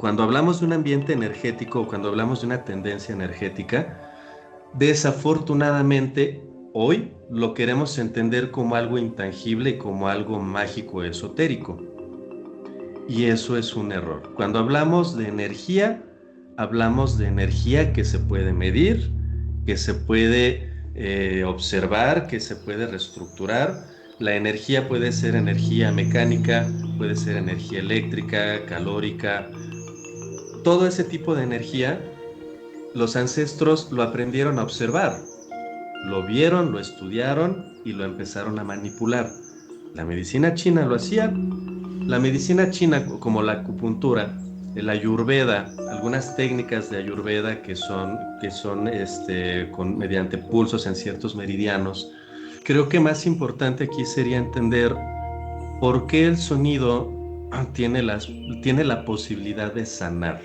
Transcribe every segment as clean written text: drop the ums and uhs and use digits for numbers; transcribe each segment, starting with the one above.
Cuando hablamos de un ambiente energético o cuando hablamos de una tendencia energética, desafortunadamente hoy lo queremos entender como algo intangible y como algo mágico esotérico. Y eso es un error. Cuando hablamos de energía que se puede medir, que se puede observar, que se puede reestructurar. La energía puede ser energía mecánica, puede ser energía eléctrica, calórica. Todo ese tipo de energía, los ancestros lo aprendieron a observar. Lo vieron, lo estudiaron y lo empezaron a manipular. La medicina china lo hacía. La medicina china, como la acupuntura, el ayurveda, algunas técnicas de ayurveda que son mediante pulsos en ciertos meridianos. Creo que más importante aquí sería entender por qué el sonido tiene la posibilidad de sanar.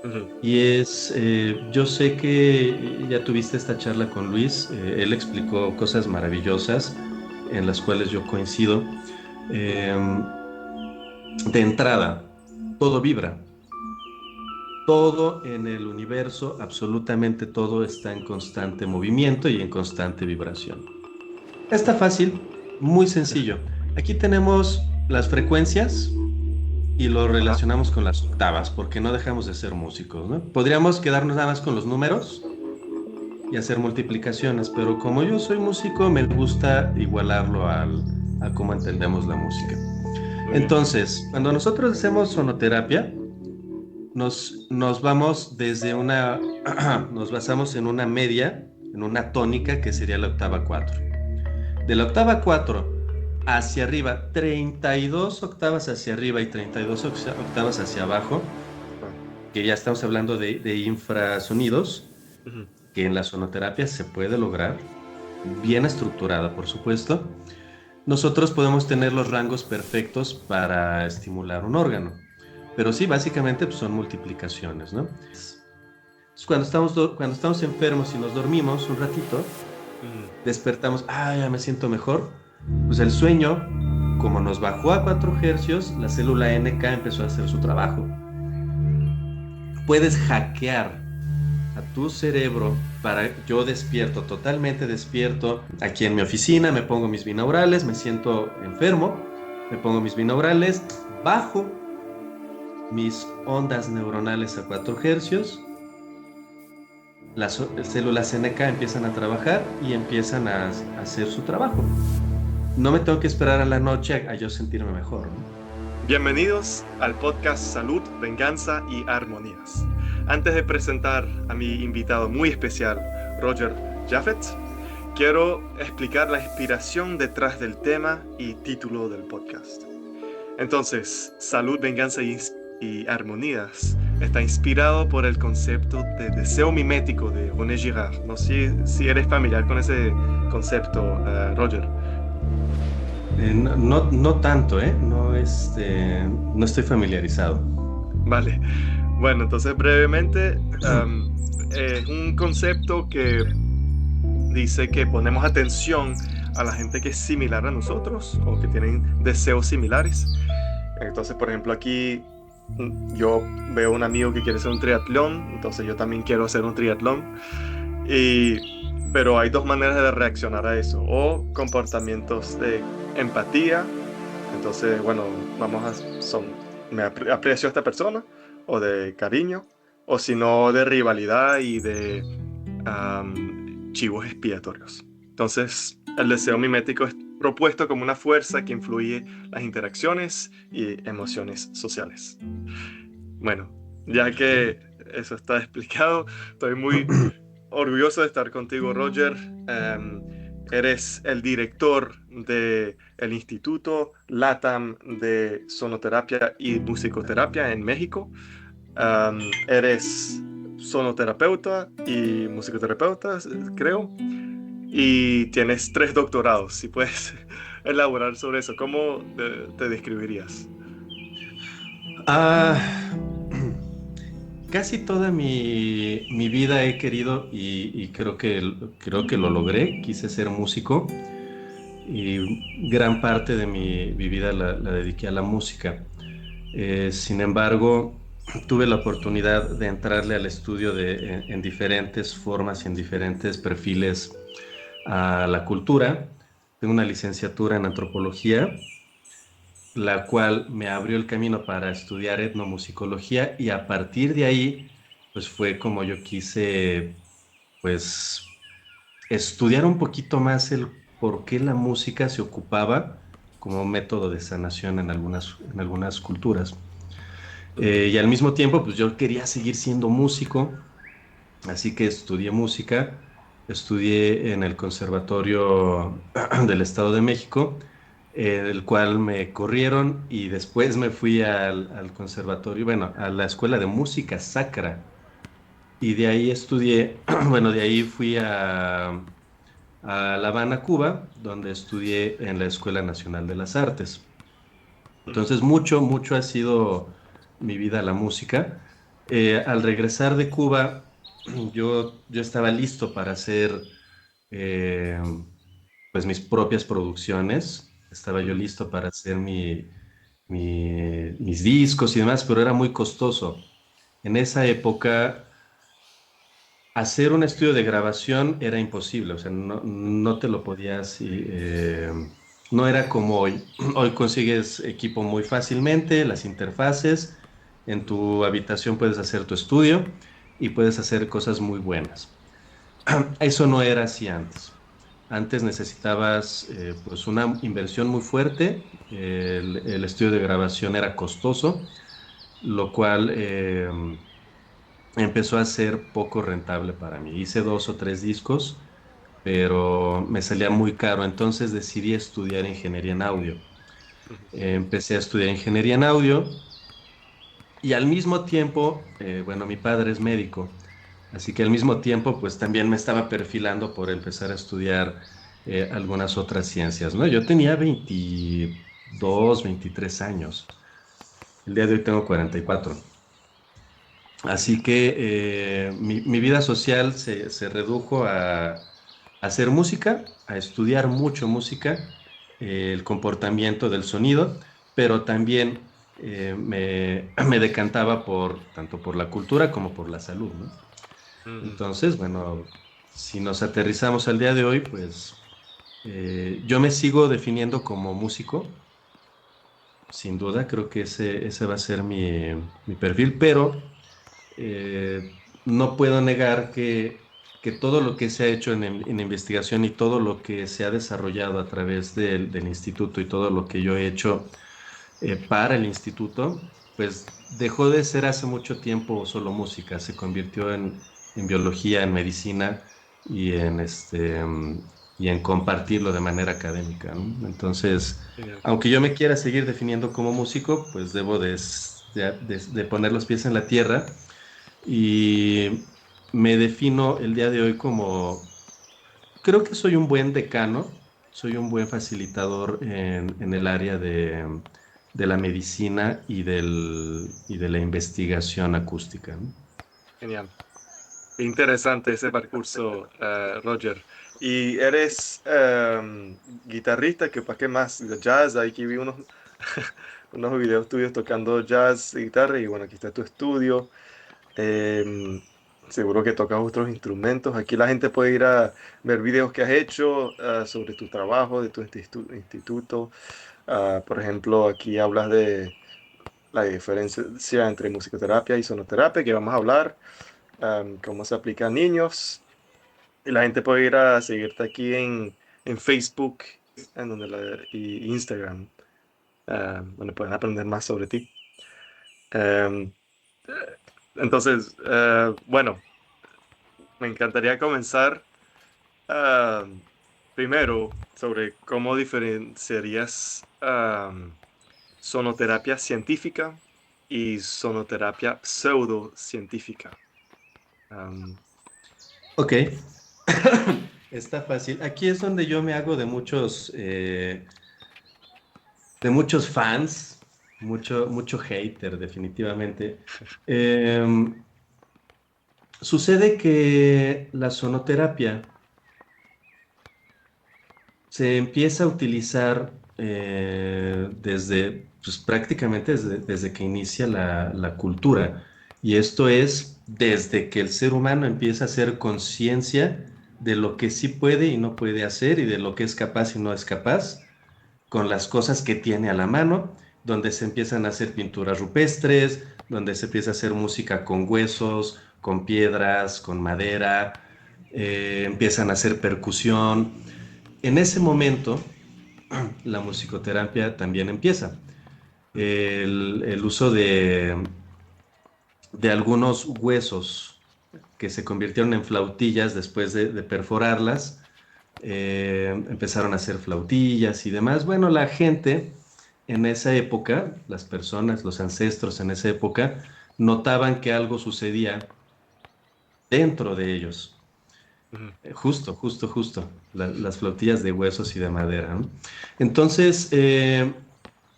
Ujú. Yo sé que ya tuviste esta charla con Luis, él explicó cosas maravillosas en las cuales yo coincido. Em, de entrada, todo vibra, todo en el universo, absolutamente todo está en constante movimiento y en constante vibración. Está fácil, muy sencillo. Aquí tenemos las frecuencias y lo Ajá. relacionamos con las octavas, porque no dejamos de ser músicos, ¿no? Podríamos quedarnos nada más con los números y hacer multiplicaciones, pero como yo soy músico, me gusta igualarlo a cómo entendemos la música. Muy bien. Entonces, cuando nosotros hacemos sonoterapia, nos vamos desde nos basamos en una media, en una tónica que sería la octava 4. De la octava 4 hacia arriba, 32 octavas hacia arriba y 32 octavas hacia abajo, Ah, que ya estamos hablando de infrasonidos, ujú. que en la sonoterapia se puede lograr, bien estructurada, por supuesto. Nosotros podemos tener los rangos perfectos para estimular un órgano. Pero sí, básicamente pues, son multiplicaciones, ¿no? Entonces, cuando estamos enfermos y nos dormimos un ratito, Ujú. despertamos, ya me siento mejor. Pues el sueño, como nos bajó a 4 hercios, la célula NK empezó a hacer su trabajo. Puedes hackear a tu cerebro yo despierto, totalmente despierto, aquí en mi oficina, me pongo mis binaurales, me siento enfermo, me pongo mis binaurales, bajo mis ondas neuronales a 4 hercios, las células NK empiezan a trabajar y empiezan a hacer su trabajo. No me tengo que esperar a la noche a yo sentirme mejor, ¿no? Bienvenidos al podcast Salud, Venganza y Armonías. Antes de presentar a mi invitado muy especial, Roger Jaffet, quiero explicar la inspiración detrás del tema y título del podcast. Entonces, Salud, Venganza y Armonías está inspirado por el concepto de deseo mimético de René Girard. No sé si eres familiar con ese concepto, Roger. No tanto, ¿eh? No estoy familiarizado. Vale. Bueno, entonces brevemente, es un concepto que dice que ponemos atención a la gente que es similar a nosotros o que tienen deseos similares. Entonces, por ejemplo, aquí yo veo un amigo que quiere hacer un triatlón, entonces yo también quiero hacer un triatlón. Pero hay dos maneras de reaccionar a eso, o comportamientos de empatía, entonces, bueno, aprecio a esta persona, o de cariño, o si no, de rivalidad y de chivos expiatorios. Entonces, el deseo mimético es propuesto como una fuerza que influye las interacciones y emociones sociales. Bueno, ya que eso está explicado, estoy muy orgulloso de estar contigo, Roger. Eres el director del Instituto LATAM de Sonoterapia y Musicoterapia en México. Eres sonoterapeuta y musicoterapeuta, creo. Y tienes 3 doctorados. Si puedes elaborar sobre eso, ¿cómo te describirías? Ah, Casi toda mi vida he querido y creo que lo logré. Quise ser músico y gran parte de mi vida la dediqué a la música. Sin embargo, tuve la oportunidad de entrarle al estudio en diferentes formas y en diferentes perfiles a la cultura. Tengo una licenciatura en antropología, la cual me abrió el camino para estudiar etnomusicología y a partir de ahí, pues fue como yo quise, pues, estudiar un poquito más el por qué la música se ocupaba como método de sanación en algunas culturas. Y al mismo tiempo, pues yo quería seguir siendo músico, así que estudié música, estudié en el Conservatorio del Estado de México, el cual me corrieron y después me fui al conservatorio, bueno, a la Escuela de Música Sacra y de ahí estudié, bueno, de ahí fui a La Habana, Cuba, donde estudié en la Escuela Nacional de las Artes. Entonces, mucho ha sido mi vida la música. Al regresar de Cuba, yo estaba listo para hacer eh, pues mis propias producciones. Estaba yo listo para hacer mis discos y demás, pero era muy costoso. En esa época, hacer un estudio de grabación era imposible, o sea, no te lo podías, no era como hoy. Hoy consigues equipo muy fácilmente, las interfaces, en tu habitación puedes hacer tu estudio y puedes hacer cosas muy buenas. Eso no era así antes. Antes necesitabas pues una inversión muy fuerte, el estudio de grabación era costoso, lo cual empezó a ser poco rentable para mí. Hice 2 o 3 discos, pero me salía muy caro, entonces decidí estudiar ingeniería en audio. Empecé a estudiar ingeniería en audio y al mismo tiempo, bueno, mi padre es médico, así que al mismo tiempo, pues también me estaba perfilando por empezar a estudiar algunas otras ciencias, ¿no? Yo tenía 22, 23 años. El día de hoy tengo 44. Así que mi vida social se redujo a hacer música, a estudiar mucho música, el comportamiento del sonido, pero también me decantaba tanto por la cultura como por la salud, ¿no? Ujú. Entonces, bueno, si nos aterrizamos al día de hoy, pues yo me sigo definiendo como músico, sin duda, creo que ese va a ser mi perfil, pero no puedo negar que todo lo que se ha hecho en investigación y todo lo que se ha desarrollado a través del instituto y todo lo que yo he hecho para el instituto, pues dejó de ser hace mucho tiempo solo música, se convirtió en biología, en medicina y y en compartirlo de manera académica, ¿no? Entonces, Genial. aunque yo me quiera seguir definiendo como músico, pues debo de poner los pies en la tierra y me defino el día de hoy como, creo que soy un buen decano, soy un buen facilitador en el área de la medicina y de la investigación acústica, ¿no? Genial. Interesante ese percurso, Roger. ¿Y eres guitarrista? ¿Para qué más? Jazz, aquí vi unos, unos videos tuyos tocando jazz y guitarra y bueno, aquí está tu estudio. Em, Seguro que tocas otros instrumentos. Aquí la gente puede ir a ver videos que has hecho sobre tu trabajo, de tu instituto. Por ejemplo, aquí hablas de la diferencia entre musicoterapia y sonoterapia, que vamos a hablar, cómo se aplica a niños. Y la gente puede ir a seguirte aquí en Facebook y Instagram, donde pueden aprender más sobre ti. Em, entonces, bueno, me encantaría comenzar primero sobre cómo diferenciarías sonoterapia científica y sonoterapia pseudocientífica. Am, Ok, está fácil. Aquí es donde yo me hago de muchos fans, mucho hater, definitivamente. Em, Sucede que la sonoterapia se empieza a utilizar desde, pues prácticamente desde que inicia la cultura. Y esto es desde que el ser humano empieza a hacer conciencia de lo que sí puede y no puede hacer y de lo que es capaz y no es capaz con las cosas que tiene a la mano, donde se empiezan a hacer pinturas rupestres, donde se empieza a hacer música con huesos, con piedras, con madera, empiezan a hacer percusión. En ese momento, la musicoterapia también empieza. El uso de algunos huesos que se convirtieron en flautillas después de perforarlas, empezaron a hacer flautillas y demás. Bueno, la gente en esa época, las personas, los ancestros en esa época, notaban que algo sucedía dentro de ellos. Ujú. Justo, las flautillas de huesos y de madera, ¿no? Entonces,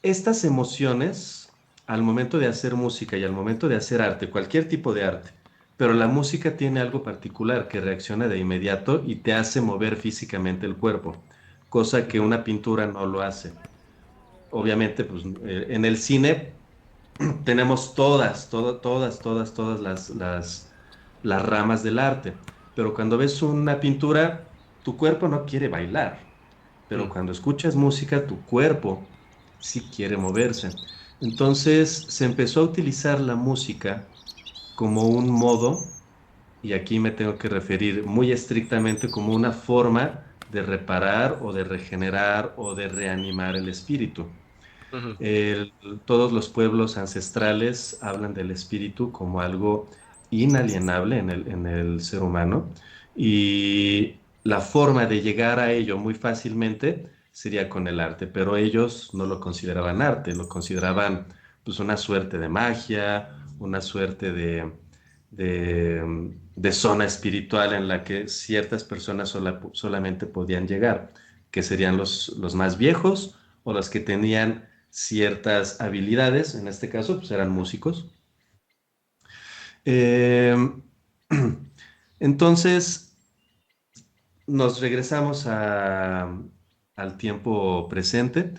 estas emociones, al momento de hacer música y al momento de hacer arte, cualquier tipo de arte, pero la música tiene algo particular que reacciona de inmediato y te hace mover físicamente el cuerpo, cosa que Ujú. una pintura no lo hace. Obviamente, pues en el cine tenemos todas las ramas del arte, pero cuando ves una pintura, tu cuerpo no quiere bailar, pero Mm. cuando escuchas música, tu cuerpo sí quiere moverse. Entonces se empezó a utilizar la música como un modo, y aquí me tengo que referir muy estrictamente como una forma de reparar o de regenerar o de reanimar el espíritu. Ujú. El- Todos los pueblos ancestrales hablan del espíritu como algo inalienable en el ser humano y la forma de llegar a ello muy fácilmente sería con el arte, pero ellos no lo consideraban arte, lo consideraban pues una suerte de magia, una suerte de zona espiritual en la que ciertas personas solamente podían llegar, que serían los más viejos o los que tenían ciertas habilidades, en este caso, pues eran músicos. Eh, entonces, nos regresamos al tiempo presente.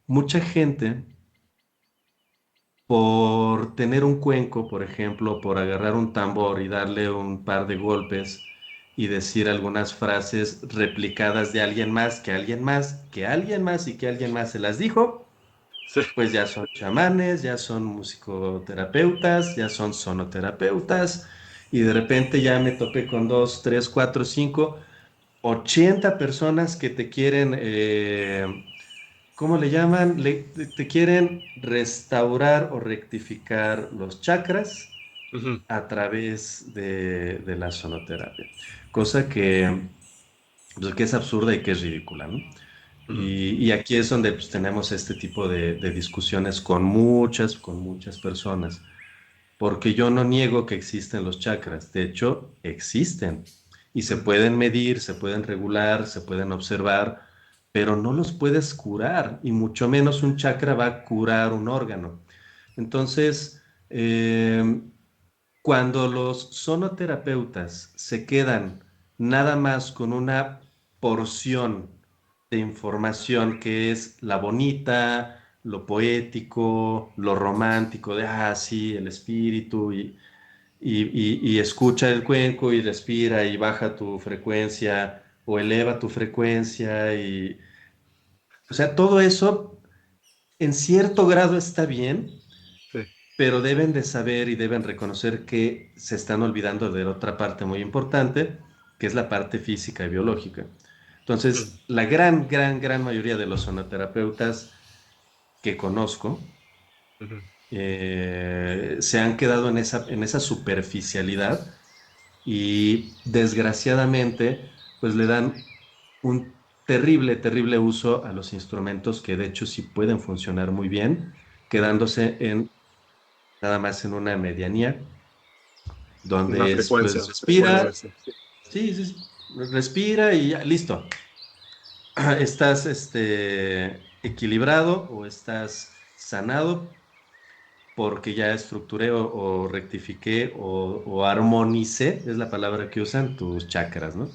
Mucha gente, por tener un cuenco, por ejemplo, por agarrar un tambor y darle un par de golpes y decir algunas frases replicadas de alguien más, que alguien más, que alguien más y que alguien más se las dijo, Sí. pues ya son chamanes, ya son musicoterapeutas, ya son sonoterapeutas, y de repente ya me topé con dos, tres, cuatro, cinco, 80 personas que te quieren, ¿cómo le llaman? Te quieren restaurar o rectificar los chakras Ujú. a través de la sonoterapia, cosa pues, que es absurda y que es ridícula, ¿no? Ujú. Y aquí es donde pues, tenemos este tipo de discusiones con muchas personas, porque yo no niego que existen los chakras, de hecho existen y se Ujú. pueden medir, se pueden regular, se pueden observar, pero no los puedes curar y mucho menos un chakra va a curar un órgano. Entonces, cuando los sonoterapeutas se quedan nada más con una porción de información que es la bonita, lo poético, lo romántico, de, sí, el espíritu, y escucha el cuenco y respira y baja tu frecuencia o eleva tu frecuencia, o sea, todo eso en cierto grado está bien, Sí. pero deben de saber y deben reconocer que se están olvidando de otra parte muy importante, que es la parte física y biológica. Ujú. Entonces, la gran mayoría de los sonoterapeutas que conozco Ujú. se han quedado en esa superficialidad y desgraciadamente, pues le dan un terrible uso a los instrumentos que de hecho sí pueden funcionar muy bien, Ujú. quedándose en nada más en una medianía Una donde es, frecuencia, pues por lo respira, eso. sí, respira y ya, listo. Estás equilibrado o estás sanado porque ya estructuré o rectifiqué o armonicé, es la palabra que usan tus chakras, ¿no?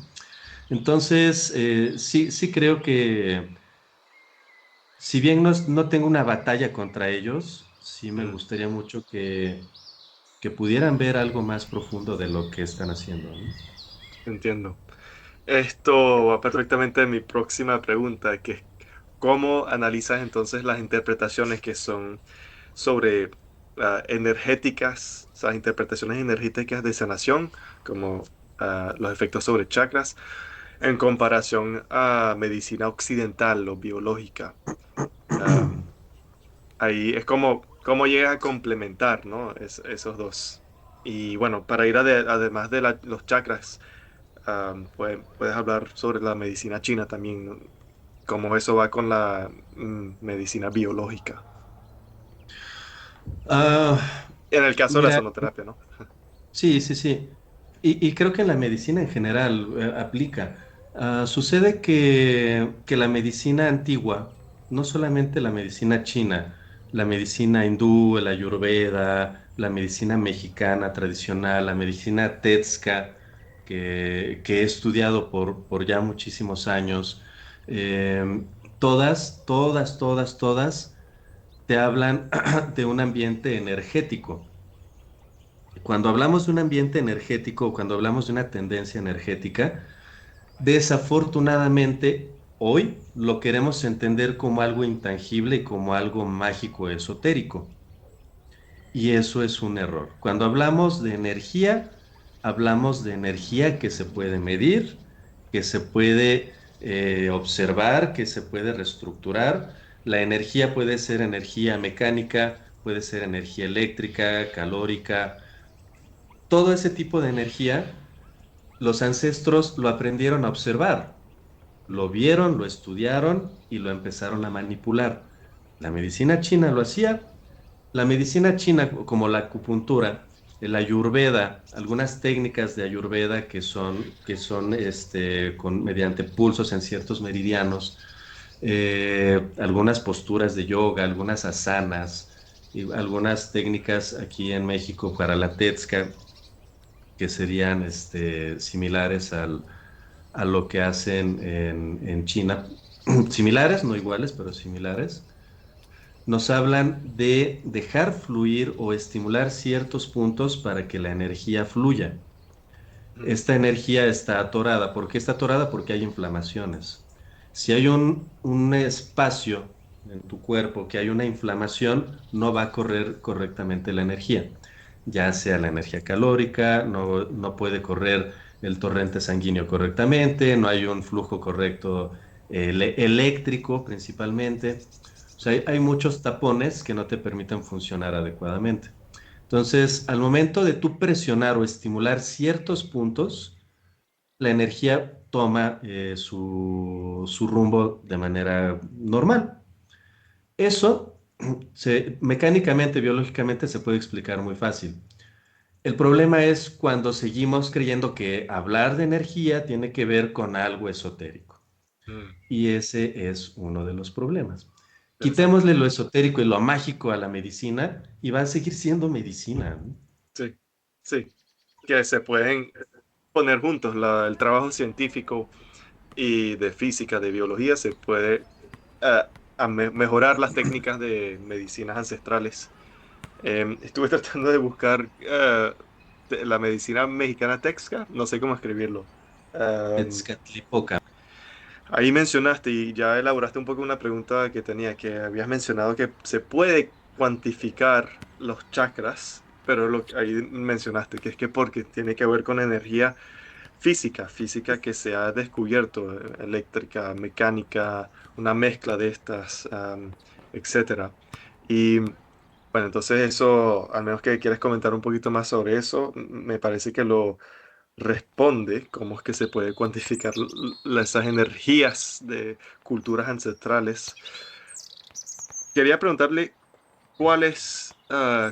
Entonces, sí creo que Si bien no tengo una batalla contra ellos, sí me Mm, gustaría mucho que pudieran ver algo más profundo de lo que están haciendo, ¿no? entiendo. Esto va perfectamente en mi próxima pregunta, que es ¿cómo analizas entonces las interpretaciones que son sobre energéticas, o sea, interpretaciones energéticas de sanación, como los efectos sobre chakras, en comparación a medicina occidental o biológica? Am, Ahí es como cómo llegas a complementar, ¿no? Esos dos. Y bueno, para ir además de los chakras, puedes hablar sobre la medicina china también, ¿no? Cómo eso va con la medicina biológica. Ah, En el caso de la mira, sonoterapia, ¿no? sí, sí, sí. Y creo que en la medicina en general aplica. Sucede que la medicina antigua, no solamente la medicina china, la medicina hindú, la ayurveda, la medicina mexicana tradicional, la medicina tetzka, que he estudiado por ya muchísimos años, todas te hablan de un ambiente energético. Cuando hablamos de un ambiente energético, cuando hablamos de una tendencia energética, desafortunadamente hoy lo queremos entender como algo intangible y como algo mágico esotérico. Y eso es un error. Cuando hablamos de energía que se puede medir, que se puede observar, que se puede reestructurar. La energía puede ser energía mecánica, puede ser energía eléctrica, calórica, todo ese tipo de energía, los ancestros lo aprendieron a observar, lo vieron, lo estudiaron y lo empezaron a manipular. La medicina china lo hacía. La medicina china, como la acupuntura, el ayurveda, algunas técnicas de ayurveda que son mediante pulsos en ciertos meridianos, algunas posturas de yoga, algunas asanas, y algunas técnicas aquí en México para la Tetzka, que serían similares a lo que hacen en China. Similares, no iguales, pero similares. Nos hablan de dejar fluir o estimular ciertos puntos para que la energía fluya. Mm, Esta energía está atorada. ¿Por qué está atorada? Porque hay inflamaciones. Si hay un espacio en tu cuerpo que hay una inflamación, no va a correr correctamente la energía, ya sea la energía calórica, no puede correr el torrente sanguíneo correctamente, no hay un flujo correcto eléctrico principalmente. O sea, hay muchos tapones que no te permiten funcionar adecuadamente. Entonces, al momento de tú presionar o estimular ciertos puntos, la energía toma su rumbo de manera normal. Eso mecánicamente, biológicamente se puede explicar muy fácil. El problema es cuando seguimos creyendo que hablar de energía tiene que ver con algo esotérico. mm, Y ese es uno de los problemas. interesante. Quitémosle lo esotérico y lo mágico a la medicina y va a seguir siendo medicina, ¿no? Sí, sí, que se pueden poner juntos el trabajo científico y de física, de biología, se puede mejorar las técnicas de medicinas ancestrales. Estuve tratando de buscar la medicina mexicana Texca, no sé cómo escribirlo. Em, Tezcatlipoca. Ahí mencionaste y ya elaboraste un poco una pregunta que tenía, que habías mencionado que se puede cuantificar los chakras, pero ahí mencionaste que es que porque tiene que ver con energía física que se ha descubierto, eléctrica, mecánica, una mezcla de estas, etcétera. Y bueno, entonces eso, al menos que quieras comentar un poquito más sobre eso, me parece que lo responde, cómo es que se puede cuantificar esas energías de culturas ancestrales. Quería preguntarle cuáles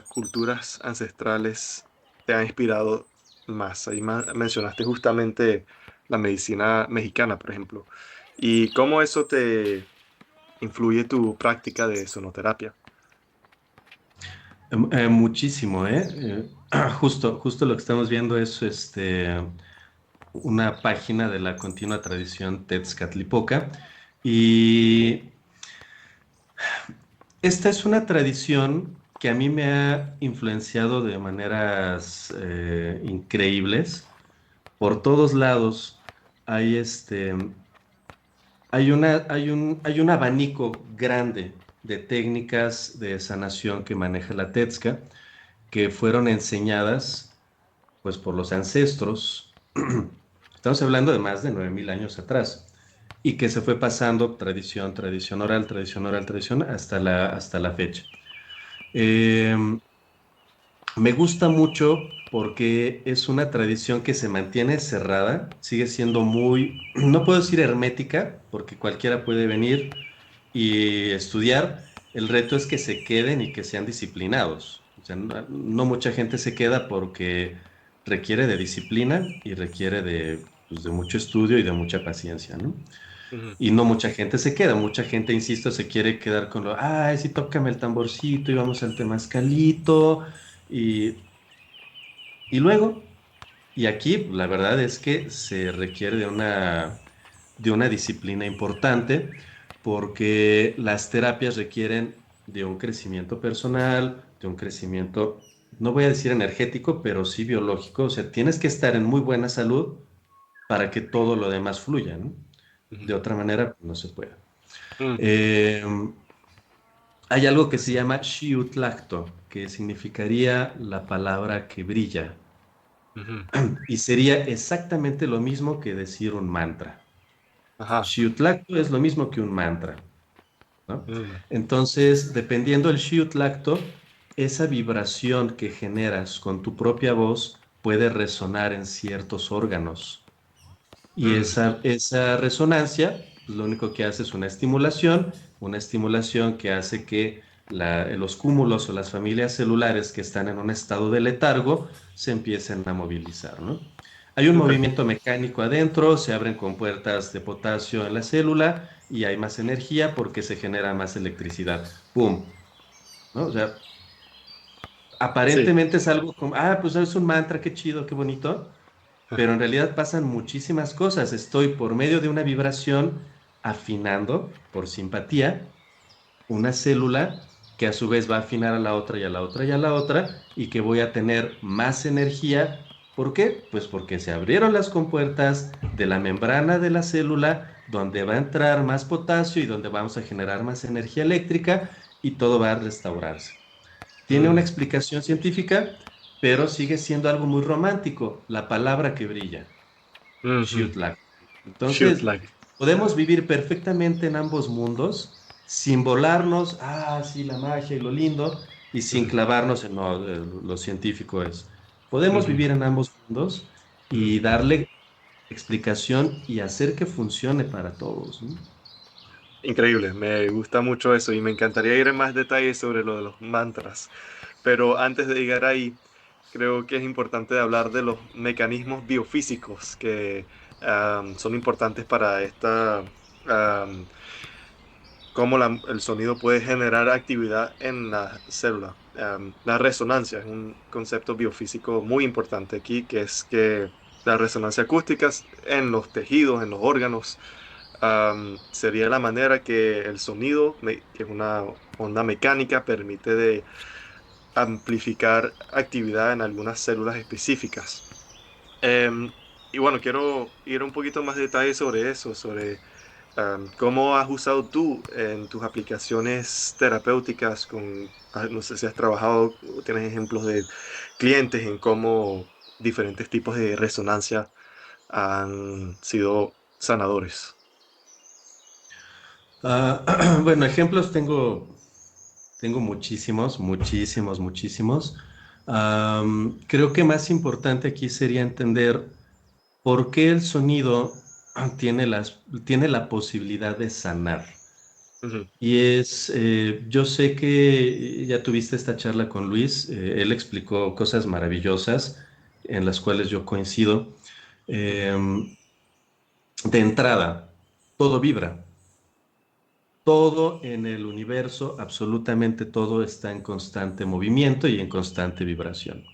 culturas ancestrales te han inspirado más. Ahí mencionaste justamente la medicina mexicana, por ejemplo, y cómo eso te influye tu práctica de sonoterapia. Muchísimo, ¿eh? Justo lo que estamos viendo es una página de la continua tradición Tezcatlipoca. Y Esta es una tradición que a mí me ha influenciado de maneras increíbles. Por todos lados hay hay un abanico grande de técnicas de sanación que maneja la Tetska, que fueron enseñadas pues por los ancestros. Estamos hablando de más de 9000 años atrás y que se fue pasando tradición, tradición oral, tradición oral, tradición hasta la fecha. Eh, Me gusta mucho porque es una tradición que se mantiene cerrada, sigue siendo muy, no puedo decir hermética, porque cualquiera puede venir y estudiar. El reto es que se queden y que sean disciplinados. O sea, no mucha gente se queda porque requiere de disciplina y requiere de, pues, de mucho estudio y de mucha paciencia, ¿no? Ujú. Y no mucha gente se queda, mucha gente, insisto, se quiere quedar con lo, ay, sí, tócame el tamborcito y vamos al temazcalito. Y, y luego, y aquí la verdad es que se requiere de una disciplina importante porque las terapias requieren de un crecimiento personal, de un crecimiento, no voy a decir energético, pero sí biológico. O sea, tienes que estar en muy buena salud para que todo lo demás fluya, ¿no? Ujú. De otra manera, no se puede. Ujú. Eh, Hay algo que se llama Xiutlacto, que significaría la palabra que brilla. Ujú. Y sería exactamente lo mismo que decir un mantra. Ajá. Xiutlacto es lo mismo que un mantra, ¿no? Mm. Entonces, dependiendo del Xiutlacto, esa vibración que generas con tu propia voz puede resonar en ciertos órganos. Y Mm. esa resonancia, pues, lo único que hace es una estimulación que hace que los cúmulos o las familias celulares que están en un estado de letargo se empiecen a movilizar, ¿no? Hay un Ok. movimiento mecánico adentro, se abren compuertas de potasio en la célula y hay más energía porque se genera más electricidad. ¡Pum! ¿No? O sea, Sí. aparentemente es algo como, ah, pues es un mantra, qué chido, qué bonito, pero en realidad pasan muchísimas cosas. Estoy por medio de una vibración afinando por simpatía una célula que a su vez va a afinar a la otra y a la otra y a la otra y que voy a tener más energía. ¿Por qué? Pues porque se abrieron las compuertas de la membrana de la célula donde va a entrar más potasio y donde vamos a generar más energía eléctrica y todo va a restaurarse. Tiene una Mm. explicación científica, pero sigue siendo algo muy romántico, la palabra que brilla. Ujú. Xiutla. Shoot Entonces, like. podemos vivir perfectamente en ambos mundos sin volarnos, ah, sí, la magia y lo lindo, y sin Ujú. clavarnos en no, lo científico es. Podemos Ujú. vivir en ambos mundos Ujú. y darle explicación y hacer que funcione para todos, ¿no? Increíble, me gusta mucho eso y me encantaría ir en más detalles sobre lo de los mantras. Pero antes de llegar ahí, creo que es importante hablar de los mecanismos biofísicos que son importantes para am, cómo el sonido puede generar actividad en la célula. La resonancia es un concepto biofísico muy importante aquí, que es que la resonancia acústica en los tejidos, en los órganos, sería la manera que el sonido, que es una onda mecánica, permite de amplificar actividad en algunas células específicas. Em, y bueno, quiero ir un poquito más de detalle sobre eso, sobre cómo has usado tú en tus aplicaciones terapéuticas no sé si has trabajado, o tienes ejemplos de clientes en cómo diferentes tipos de resonancia han sido sanadores. Bueno, ejemplos tengo muchísimos, muchísimos, muchísimos. Creo que más importante aquí sería entender por qué el sonido tiene la posibilidad de sanar. Ujú. Y yo sé que ya tuviste esta charla con Luis, él explicó cosas maravillosas en las cuales yo coincido. Ujú. Em, de entrada, todo vibra. Todo en el universo, absolutamente todo está en constante movimiento y en constante vibración.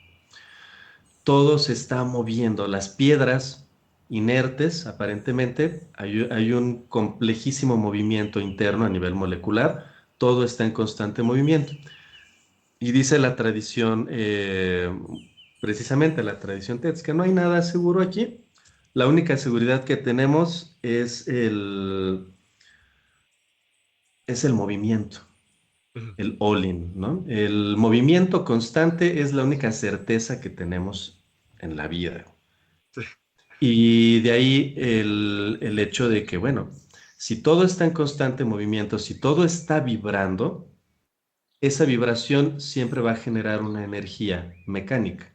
Todo se está moviendo. Las piedras inertes, aparentemente, hay un complejísimo movimiento interno a nivel molecular. todo está en constante movimiento. Y dice la tradición, precisamente la tradición TEDx, que no hay nada seguro aquí. La única seguridad que tenemos es el movimiento, Ujú. el all-in, ¿no? El movimiento constante es la única certeza que tenemos en la vida. Sí. Y de ahí el hecho de que, bueno, si todo está en constante movimiento, si todo está vibrando, esa vibración siempre va a generar una energía mecánica.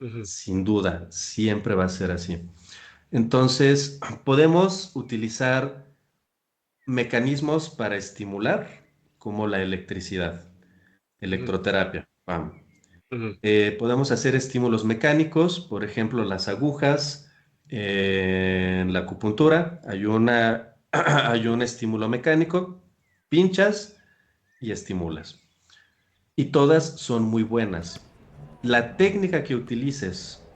Ujú. Sin duda, siempre va a ser así. Entonces, podemos utilizar mecanismos para estimular, como la electricidad, Ujú. electroterapia. Vamos. Ujú. Podemos hacer estímulos mecánicos, por ejemplo, las agujas. En la acupuntura hay un estímulo mecánico, pinchas y estimulas. Y todas son muy buenas. La técnica que utilices,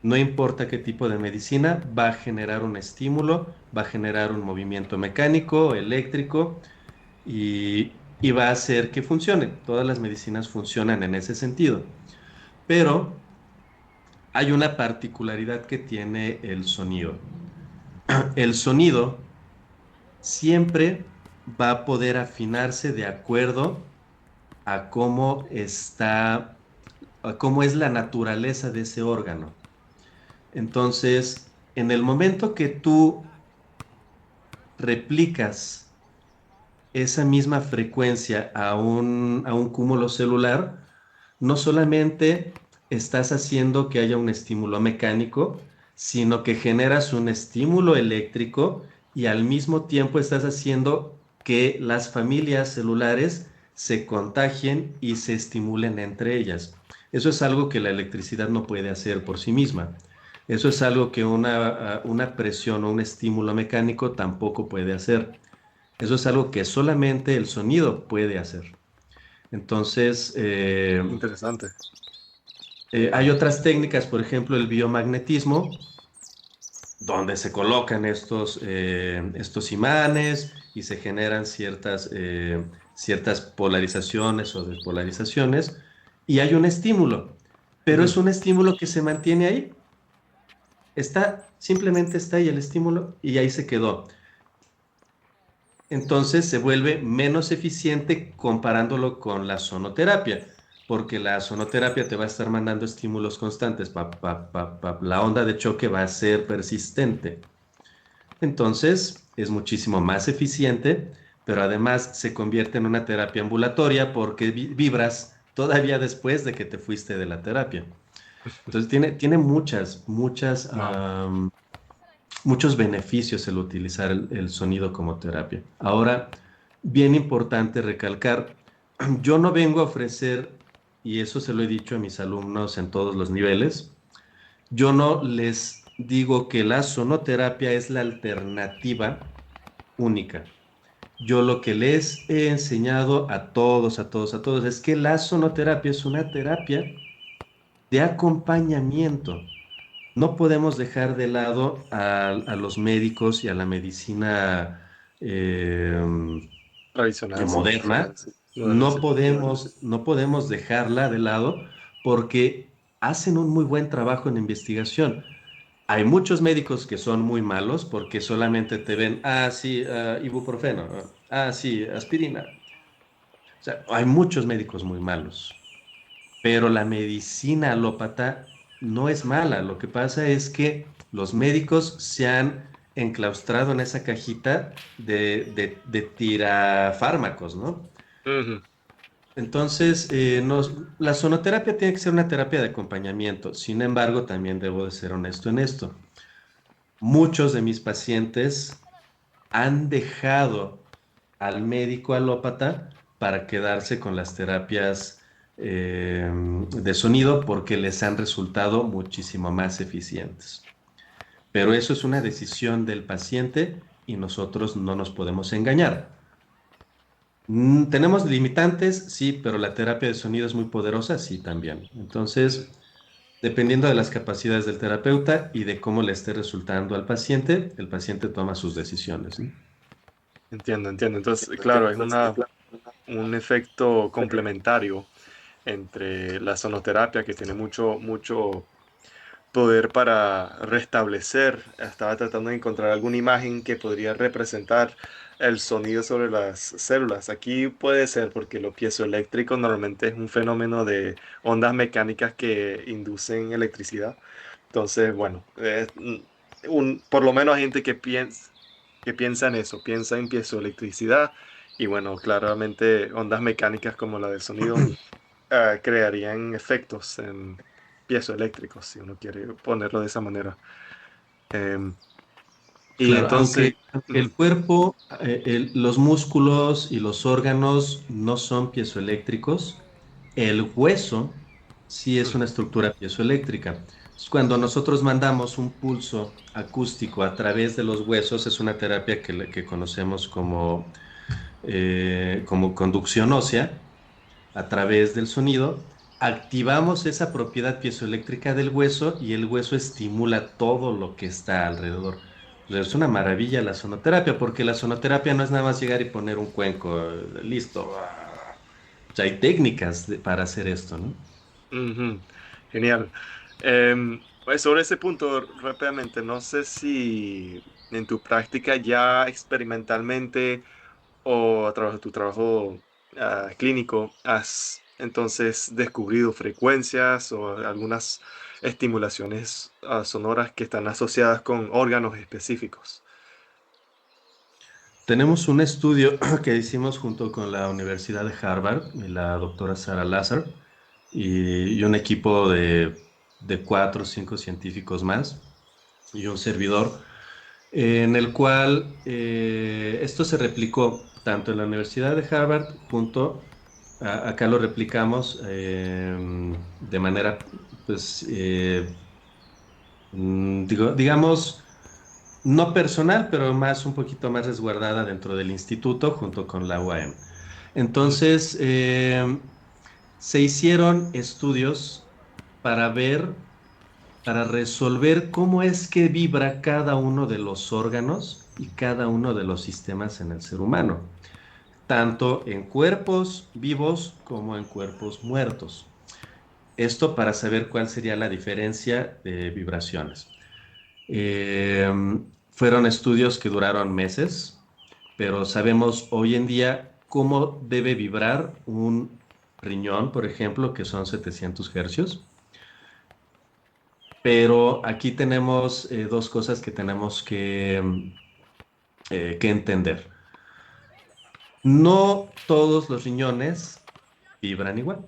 no importa qué tipo de medicina, va a generar un estímulo, va a generar un movimiento mecánico, eléctrico y va a hacer que funcione. Todas las medicinas funcionan en ese sentido. Pero hay una particularidad que tiene el sonido. El sonido siempre va a poder afinarse de acuerdo a a cómo es la naturaleza de ese órgano. Entonces, en el momento que tú replicas esa misma frecuencia a un cúmulo celular, no solamente estás haciendo que haya un estímulo mecánico, sino que generas un estímulo eléctrico y al mismo tiempo estás haciendo que las familias celulares se contagien y se estimulen entre ellas. Eso es algo que la electricidad no puede hacer por sí misma. Eso es algo que una presión o un estímulo mecánico tampoco puede hacer. Eso es algo que solamente el sonido puede hacer. Entonces, Interesante. hay otras técnicas, por ejemplo, el biomagnetismo, donde se colocan estos imanes y se generan ciertas polarizaciones o despolarizaciones, y hay un estímulo, pero Ujú. es un estímulo que se mantiene ahí. Simplemente está ahí el estímulo y ahí se quedó. Entonces se vuelve menos eficiente comparándolo con la sonoterapia, porque la sonoterapia te va a estar mandando estímulos constantes, la onda de choque va a ser persistente. Entonces es muchísimo más eficiente, pero además se convierte en una terapia ambulatoria porque vibras todavía después de que te fuiste de la terapia. Entonces tiene Wow. muchos beneficios el utilizar el sonido como terapia. Ahora, bien importante recalcar, yo no vengo a ofrecer, y eso se lo he dicho a mis alumnos en todos los niveles, yo no les digo que la sonoterapia es la alternativa única. Yo lo que les he enseñado a todos, es que la sonoterapia es una terapia de acompañamiento. No podemos dejar de lado a los médicos y a la medicina eh, Tradicional, sí. moderna. Moderna, sí. No podemos dejarla de lado porque hacen un muy buen trabajo en investigación. Hay muchos médicos que son muy malos porque solamente te ven, sí, ibuprofeno, sí, aspirina. O sea, hay muchos médicos muy malos, pero la medicina alópata no es mala. Lo que pasa es que los médicos se han enclaustrado en esa cajita de tirafármacos, ¿no? Ujú. Entonces, la sonoterapia tiene que ser una terapia de acompañamiento. Sin embargo, también debo de ser honesto en esto. Muchos de mis pacientes han dejado al médico alópata para quedarse con las terapias de sonido porque les han resultado muchísimo más eficientes. Pero eso es una decisión del paciente y nosotros no nos podemos engañar. ¿Tenemos limitantes? Sí, pero la terapia de sonido es muy poderosa, sí, también. Entonces, dependiendo de las capacidades del terapeuta y de cómo le esté resultando al paciente, el paciente toma sus decisiones, ¿no? Entiendo, entiendo. Entonces, claro, es una, un efecto complementario entre la sonoterapia, que tiene mucho poder para restablecer. Estaba tratando de encontrar alguna imagen que podría representar el sonido sobre las células. Aquí puede ser porque lo piezoeléctrico normalmente es un fenómeno de ondas mecánicas que inducen electricidad. Entonces, bueno, por lo menos hay gente que piensa en eso, piensa en piezoelectricidad y bueno, claramente ondas mecánicas como la del sonido crearían efectos piezoeléctricos, si uno quiere ponerlo de esa manera. Em, y Claro, entonces, aunque el ujú, cuerpo, los músculos y los órganos no son piezoeléctricos, el hueso sí es ujú, una estructura piezoeléctrica. Entonces, cuando nosotros mandamos un pulso acústico a través de los huesos, es una terapia que conocemos como conducción ósea, a través del sonido, activamos esa propiedad piezoeléctrica del hueso y el hueso estimula todo lo que está alrededor. Pues es una maravilla la sonoterapia, porque la sonoterapia no es nada más llegar y poner un cuenco, listo. O sea, hay técnicas para hacer esto, ¿no? ujú, genial. Pues sobre ese punto, rápidamente, no sé si en tu práctica ya experimentalmente o a través de tu trabajo clínico has entonces descubrido frecuencias o algunas estimulaciones sonoras que están asociadas con órganos específicos. Tenemos un estudio que hicimos junto con la Universidad de Harvard y la doctora Sarah Lazar y un equipo de 4 o 5 científicos más y un servidor, en el cual esto se replicó tanto en la Universidad de Harvard acá lo replicamos de manera, pues, digamos, no personal, pero más un poquito más resguardada dentro del instituto junto con la UAM. Ujú, Entonces, se hicieron estudios para ver, para resolver cómo es que vibra cada uno de los órganos y cada uno de los sistemas en el ser humano, tanto en cuerpos vivos como en cuerpos muertos. Esto para saber cuál sería la diferencia de vibraciones. Eh, Fueron estudios que duraron meses, pero sabemos hoy en día cómo debe vibrar un riñón, por ejemplo, que son 700 hercios. Pero aquí tenemos dos cosas que tenemos que entender. No todos los riñones vibran igual.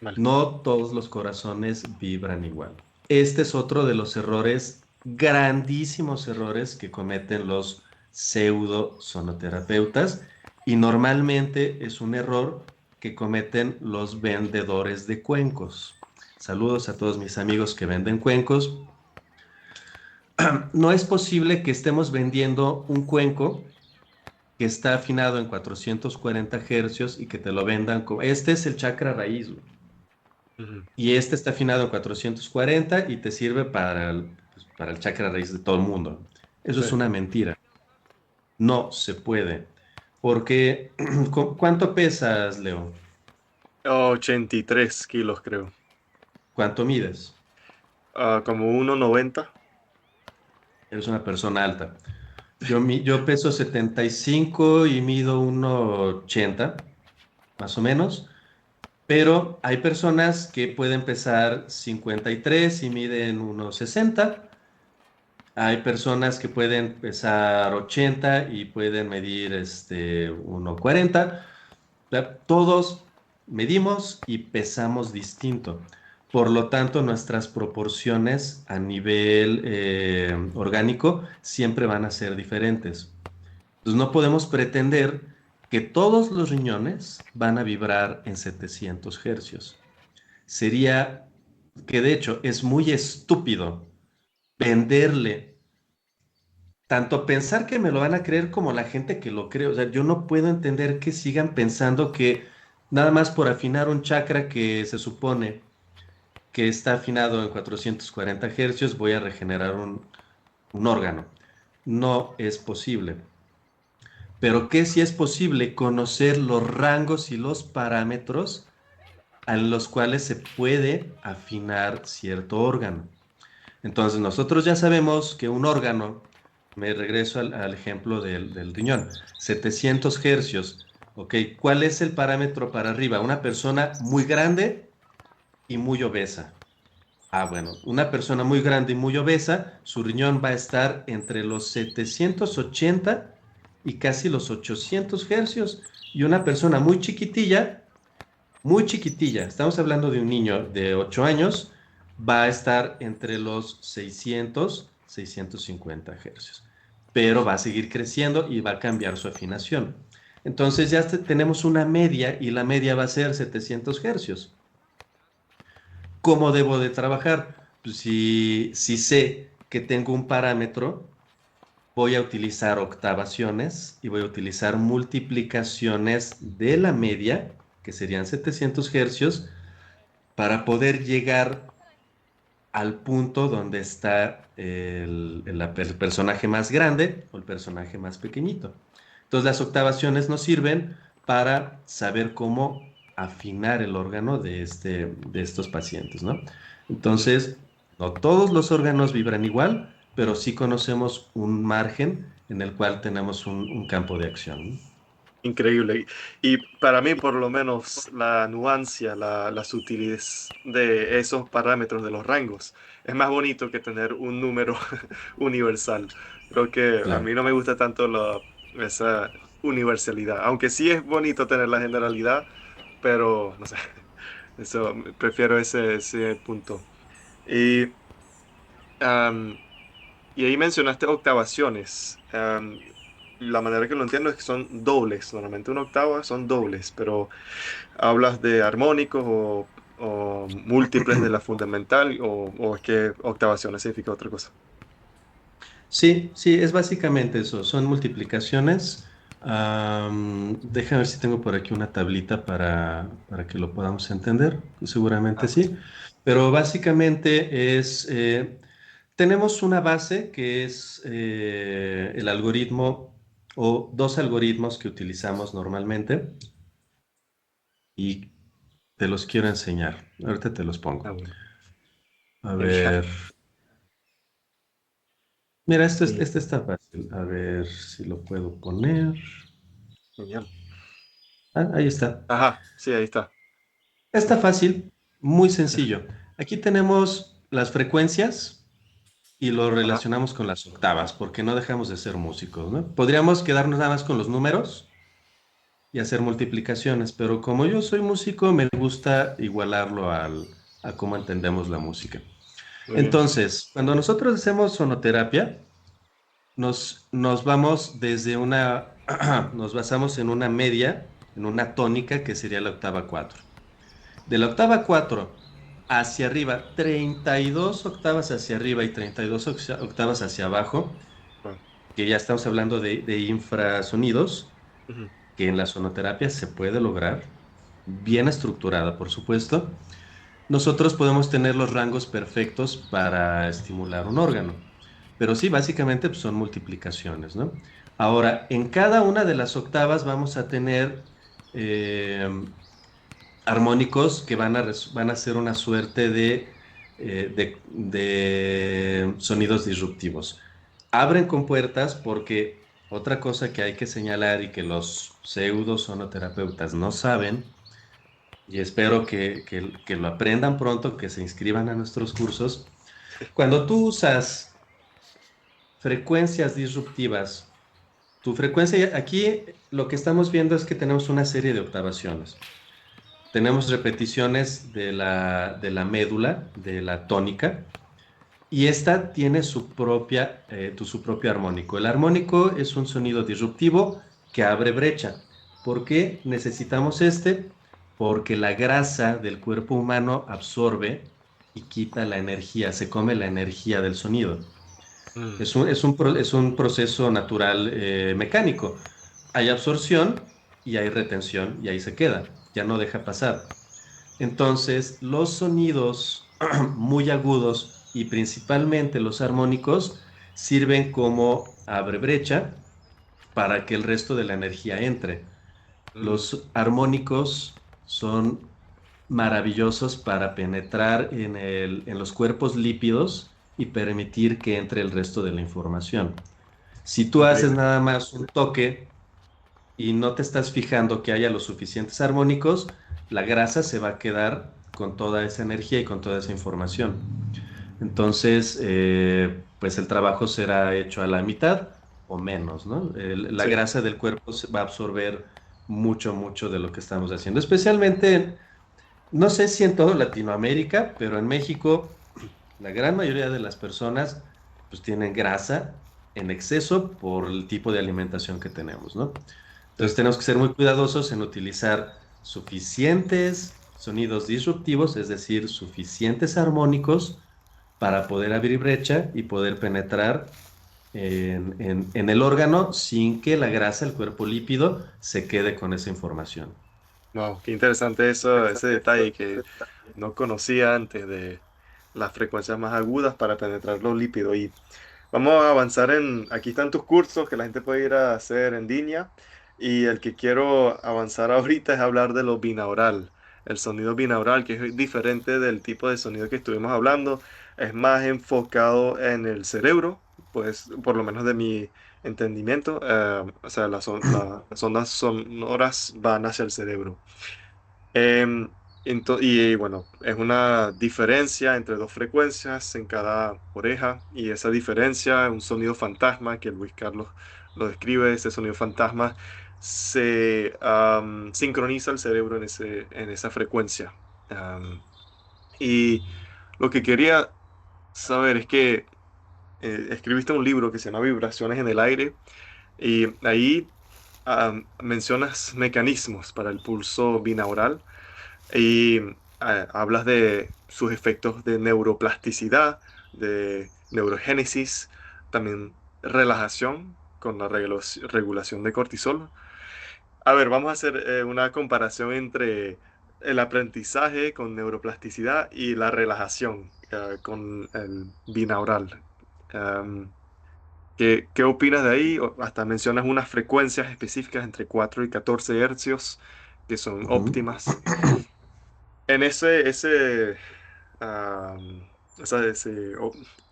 vale. No todos los corazones vibran igual. Este es otro de los errores, grandísimos errores que cometen los pseudo sonoterapeutas y normalmente es un error que cometen los vendedores de cuencos. Saludos a todos mis amigos que venden cuencos. No es posible que estemos vendiendo un cuenco que está afinado en 440 hercios y que te lo vendan como, este es el chakra raíz, güey. Ujú, Y este está afinado en 440 y te sirve para el chakra raíz de todo el mundo. Eso sí. es una mentira. No se puede. Porque, ¿cuánto pesas, Leo? 83 kilos, creo. ¿Cuánto mides? Como 1,90. Eres una persona alta. Yo peso 75 y mido 1,80, más o menos. Pero hay personas que pueden pesar 53 y miden 1,60. Hay personas que pueden pesar 80 y pueden medir 1,40. Todos medimos y pesamos distinto. Por lo tanto, nuestras proporciones a nivel orgánico siempre van a ser diferentes. Entonces, no podemos pretender que todos los riñones van a vibrar en 700 hercios. Sería que de hecho es muy estúpido venderle tanto pensar que me lo van a creer como la gente que lo cree. O sea, yo no puedo entender que sigan pensando que nada más por afinar un chakra que se supone que está afinado en 440 hercios voy a regenerar un órgano. No es posible. pero que sí es posible conocer los rangos y los parámetros a los cuales se puede afinar cierto órgano. Entonces nosotros ya sabemos que un órgano, me regreso al ejemplo del riñón, 700 hercios, ¿ok? ¿Cuál es el parámetro para arriba? Una persona muy grande y muy obesa. Ah, bueno, una persona muy grande y muy obesa, su riñón va a estar entre los 780 y casi los 800 hercios. Y una persona muy chiquitilla, estamos hablando de un niño de 8 años, va a estar entre los 600, 650 hercios. Pero va a seguir creciendo y va a cambiar su afinación. Entonces ya tenemos una media y la media va a ser 700 hercios. ¿Cómo debo de trabajar? Pues si sé que tengo un parámetro, voy a utilizar octavaciones y voy a utilizar multiplicaciones de la media, que serían 700 hercios, para poder llegar al punto donde está el personaje más grande o el personaje más pequeñito. Entonces las octavaciones nos sirven para saber cómo afinar el órgano de estos pacientes, ¿no? Entonces, no todos los órganos vibran igual, pero sí conocemos un margen en el cual tenemos un campo de acción, ¿no? Increíble. Y para mí, por lo menos, la nuancia, la sutilidad de esos parámetros de los rangos es más bonito que tener un número universal. Creo que a Claro. mí no me gusta tanto esa universalidad, aunque sí es bonito tener la generalidad, pero no sé, eso, prefiero ese punto. Y, am, y ahí mencionaste octavaciones. La manera que lo entiendo es que son dobles. Normalmente una octava son dobles, pero ¿hablas de armónicos o múltiples de la fundamental o es que octavaciones significa otra cosa? Sí, sí, es básicamente eso, son multiplicaciones. Déjame ver si tengo por aquí una tablita para que lo podamos entender, seguramente Ah, sí, pero básicamente tenemos una base que es el algoritmo o dos algoritmos que utilizamos normalmente y te los quiero enseñar, ahorita te los pongo. bueno. A Genial. ver, mira, Sí, este está fácil, a ver si lo puedo poner. genial. Ah, ahí está. Ajá, sí, ahí está. Está fácil, muy sencillo. Aquí tenemos las frecuencias y lo Ajá. relacionamos con las octavas, porque no dejamos de ser músicos, ¿no? Podríamos quedarnos nada más con los números y hacer multiplicaciones, pero como yo soy músico, me gusta igualarlo a cómo entendemos la música. Muy bien. Entonces, cuando nosotros hacemos sonoterapia, nos vamos desde nos basamos en una media, en una tónica que sería la octava 4. De la octava 4 hacia arriba, 32 octavas hacia arriba y 32 octavas hacia abajo, Bueno, que ya estamos hablando de infrasonidos, ujú. que en la sonoterapia se puede lograr, bien estructurada, por supuesto. Nosotros podemos tener los rangos perfectos para estimular un órgano, pero sí, básicamente pues, son multiplicaciones, ¿no? Ahora, en cada una de las octavas vamos a tener eh, armónicos que van a ser una suerte de sonidos disruptivos. Abren compuertas porque otra cosa que hay que señalar y que los pseudo sonoterapeutas no saben, y espero que lo aprendan pronto, que se inscriban a nuestros cursos, cuando tú usas frecuencias disruptivas, tu frecuencia, aquí lo que estamos viendo es que tenemos una serie de octavaciones. Tenemos repeticiones de la médula, de la tónica, y esta tiene su propio armónico. El armónico es un sonido disruptivo que abre brecha. ¿Por qué necesitamos este? Porque la grasa del cuerpo humano absorbe y quita la energía, se come la energía del sonido. Mm, Es un proceso natural mecánico. Hay absorción y hay retención y ahí se queda, ya no deja pasar. Entonces, los sonidos muy agudos y principalmente los armónicos sirven como abre brecha para que el resto de la energía entre. Mm, Los armónicos son maravillosos para penetrar en los cuerpos lípidos y permitir que entre el resto de la información. Si tú haces increíble. nada más un toque y no te estás fijando que haya los suficientes armónicos, la grasa se va a quedar con toda esa energía y con toda esa información. Entonces, pues el trabajo será hecho a la mitad o menos, ¿no? La Sí. grasa del cuerpo va a absorber mucho, mucho de lo que estamos haciendo. Especialmente, no sé si en toda Latinoamérica, pero en México, la gran mayoría de las personas pues tienen grasa en exceso por el tipo de alimentación que tenemos, ¿no? Entonces Sí. tenemos que ser muy cuidadosos en utilizar suficientes sonidos disruptivos, es decir, suficientes armónicos para poder abrir brecha y poder penetrar en el órgano sin que la grasa, el cuerpo lípido, se quede con esa información. Wow, qué interesante eso, ese detalle que no conocía antes de las frecuencias más agudas para penetrar los lípidos. Y vamos a avanzar aquí están tus cursos que la gente puede ir a hacer en línea. Y el que quiero avanzar ahorita es hablar de lo binaural. El sonido binaural, que es diferente del tipo de sonido que estuvimos hablando, es más enfocado en el cerebro, pues por lo menos de mi entendimiento. O sea, las ondas sonoras van hacia el cerebro. Em, y bueno, es una diferencia entre dos frecuencias en cada oreja y esa diferencia, un sonido fantasma que Luis Carlos lo describe, ese sonido fantasma se sincroniza el cerebro en esa frecuencia. Am, y lo que quería saber es que escribiste un libro que se llama Vibraciones en el aire y ahí mencionas mecanismos para el pulso binaural y hablas de sus efectos de neuroplasticidad, de neurogénesis, también relajación con la regulación de cortisol. A ver, vamos a hacer una comparación entre el aprendizaje con neuroplasticidad y la relajación con el binaural. Em, ¿qué opinas de ahí? Hasta mencionas unas frecuencias específicas entre 4 y 14 hercios que son Ujú. óptimas. En ese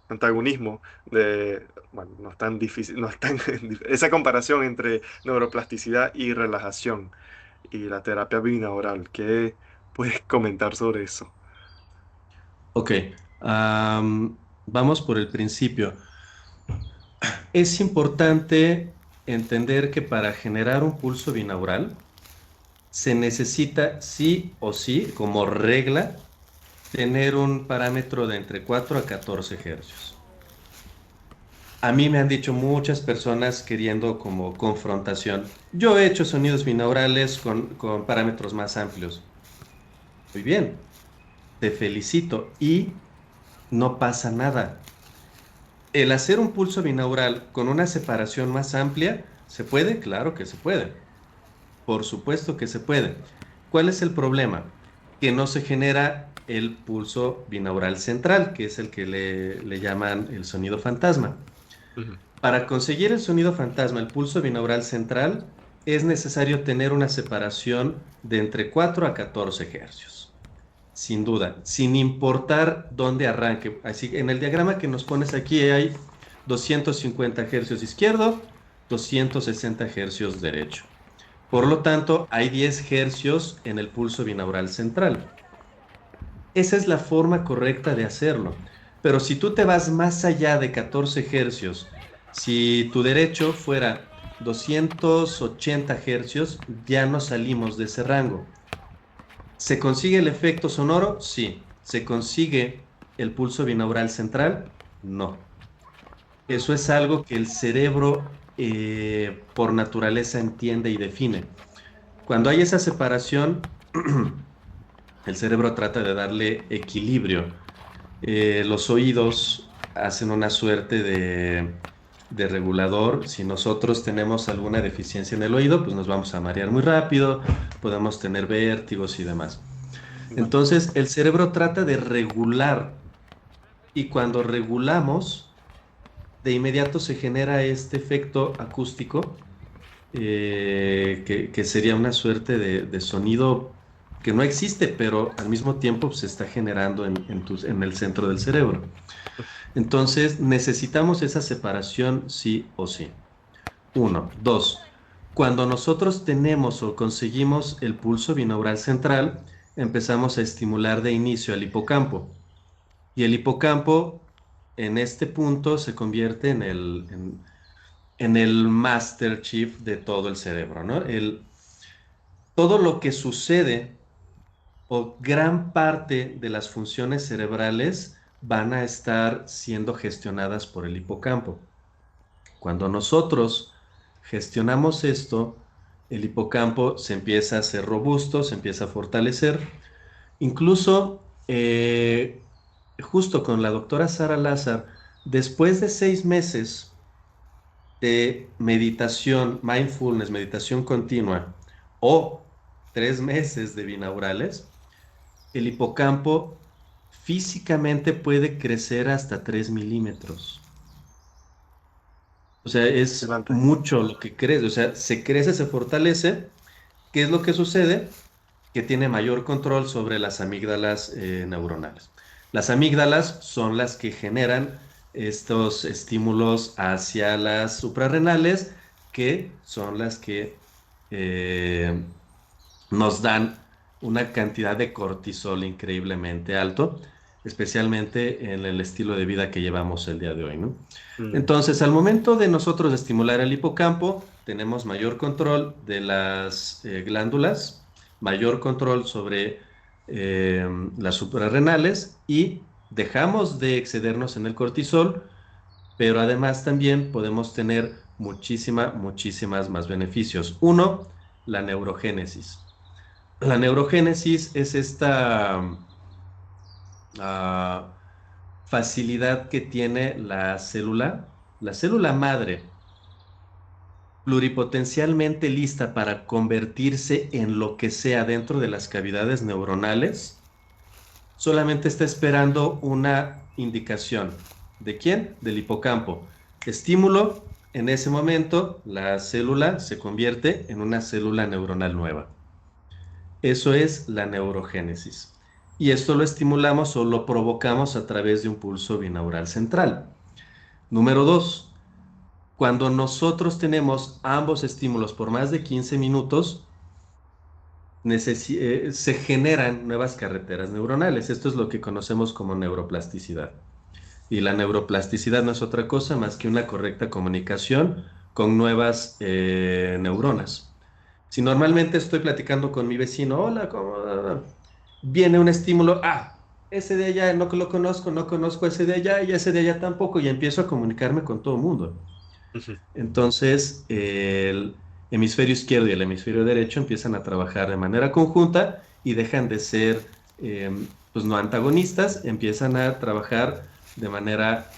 antagonismo de, bueno, no es tan difícil, no es tan, esa comparación entre neuroplasticidad y relajación y la terapia binaural, ¿qué puedes comentar sobre eso? Ok, vamos por el principio. Es importante entender que para generar un pulso binaural se necesita sí o sí, como regla, tener un parámetro de entre 4 a 14 hercios. A mí me han dicho muchas personas queriendo como confrontación. Yo he hecho sonidos binaurales con parámetros más amplios. Muy bien, te felicito y no pasa nada. El hacer un pulso binaural con una separación más amplia, ¿se puede? Claro que se puede. Por supuesto que se puede. ¿Cuál es el problema? Que no se genera el pulso binaural central, que es el que le llaman el sonido fantasma. Ujú. Para conseguir el sonido fantasma, el pulso binaural central, es necesario tener una separación de entre 4 a 14 hercios. Sin duda, sin importar dónde arranque. Así, en el diagrama que nos pones aquí hay 250 hercios izquierdo, 260 hercios derecho. Por Ujú. lo tanto, hay 10 hercios en el pulso binaural central. Esa es la forma correcta de hacerlo. Pero si tú te vas más allá de 14 hercios, si tu derecho fuera 280 hercios, ya no salimos de ese rango. ¿Se consigue el efecto sonoro? Sí. ¿Se consigue el pulso binaural central? No. Mm. Eso es algo que el cerebro por naturaleza entiende y define. Cuando hay esa separación, el cerebro trata de darle equilibrio. Los oídos hacen una suerte de regulador. Si nosotros tenemos alguna deficiencia en el oído, pues nos vamos a marear muy rápido, podemos tener vértigos y demás. Vale. Entonces, el cerebro trata de regular y cuando regulamos, de inmediato se genera este efecto acústico que sería una suerte de sonido que no existe, pero al mismo tiempo se está generando en el centro del cerebro. Entonces, necesitamos esa separación sí o sí. Uno. Dos. Cuando nosotros tenemos o conseguimos el pulso binaural central, empezamos a estimular de inicio al hipocampo. Y el hipocampo en este punto se convierte en el master chief de todo el cerebro, ¿no? Todo lo que sucede o gran parte de las funciones cerebrales van a estar siendo gestionadas por el hipocampo. Cuando nosotros gestionamos esto, el hipocampo se empieza a hacer robusto, se empieza a fortalecer. Incluso, justo con la doctora Sara Lázar, después de 6 meses de meditación, mindfulness, meditación continua, o 3 meses de binaurales, el hipocampo físicamente puede crecer hasta 3 milímetros. O sea, es Adelante. mucho lo que crece. O sea, se crece, se fortalece. ¿Qué es lo que sucede? Que tiene mayor control sobre las amígdalas neuronales. Las amígdalas son las que generan estos estímulos hacia las suprarrenales, que son las que eh, nos dan una cantidad de cortisol increíblemente alto, especialmente en el estilo de vida que llevamos el día de hoy, ¿no? Mm, Entonces, al momento de nosotros estimular el hipocampo, tenemos mayor control de las glándulas, mayor control sobre las suprarrenales y dejamos de excedernos en el cortisol, pero además también podemos tener muchísimas más beneficios. Uno, la neurogénesis. La neurogénesis es esta ah, facilidad que tiene la célula madre, pluripotencialmente lista para convertirse en lo que sea dentro de las cavidades neuronales, solamente está esperando una indicación. ¿De quién? Del hipocampo. Estímulo, en ese momento la célula se convierte en una célula neuronal nueva. Eso es la neurogénesis. Y esto lo estimulamos o lo provocamos a través de un pulso binaural central. Número dos, cuando nosotros tenemos ambos estímulos por más de 15 minutos, se generan nuevas carreteras neuronales. Esto es lo que conocemos como neuroplasticidad. Y la neuroplasticidad no es otra cosa más que una correcta comunicación con nuevas neuronas. Si normalmente estoy platicando con mi vecino, hola, ¿cómo? Viene un estímulo, ese de allá no lo conozco, no conozco ese de allá y ese de allá tampoco, y empiezo a comunicarme con todo el mundo. ujú. Entonces, el hemisferio izquierdo y el hemisferio derecho empiezan a trabajar de manera conjunta y dejan de ser, pues no antagonistas, empiezan a trabajar de manera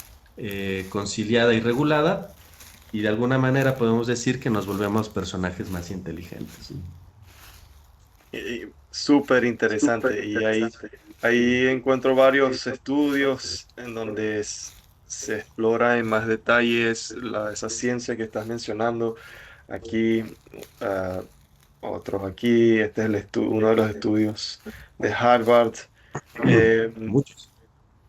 conciliada y regulada, y de alguna manera podemos decir que nos volvemos personajes más inteligentes, ¿sí? Súper interesante. Ahí encuentro varios estudios en donde se explora en más detalles esa ciencia que estás mencionando. Aquí, ah, otros aquí. Este es uno de los estudios de Harvard. Eh, Muchos.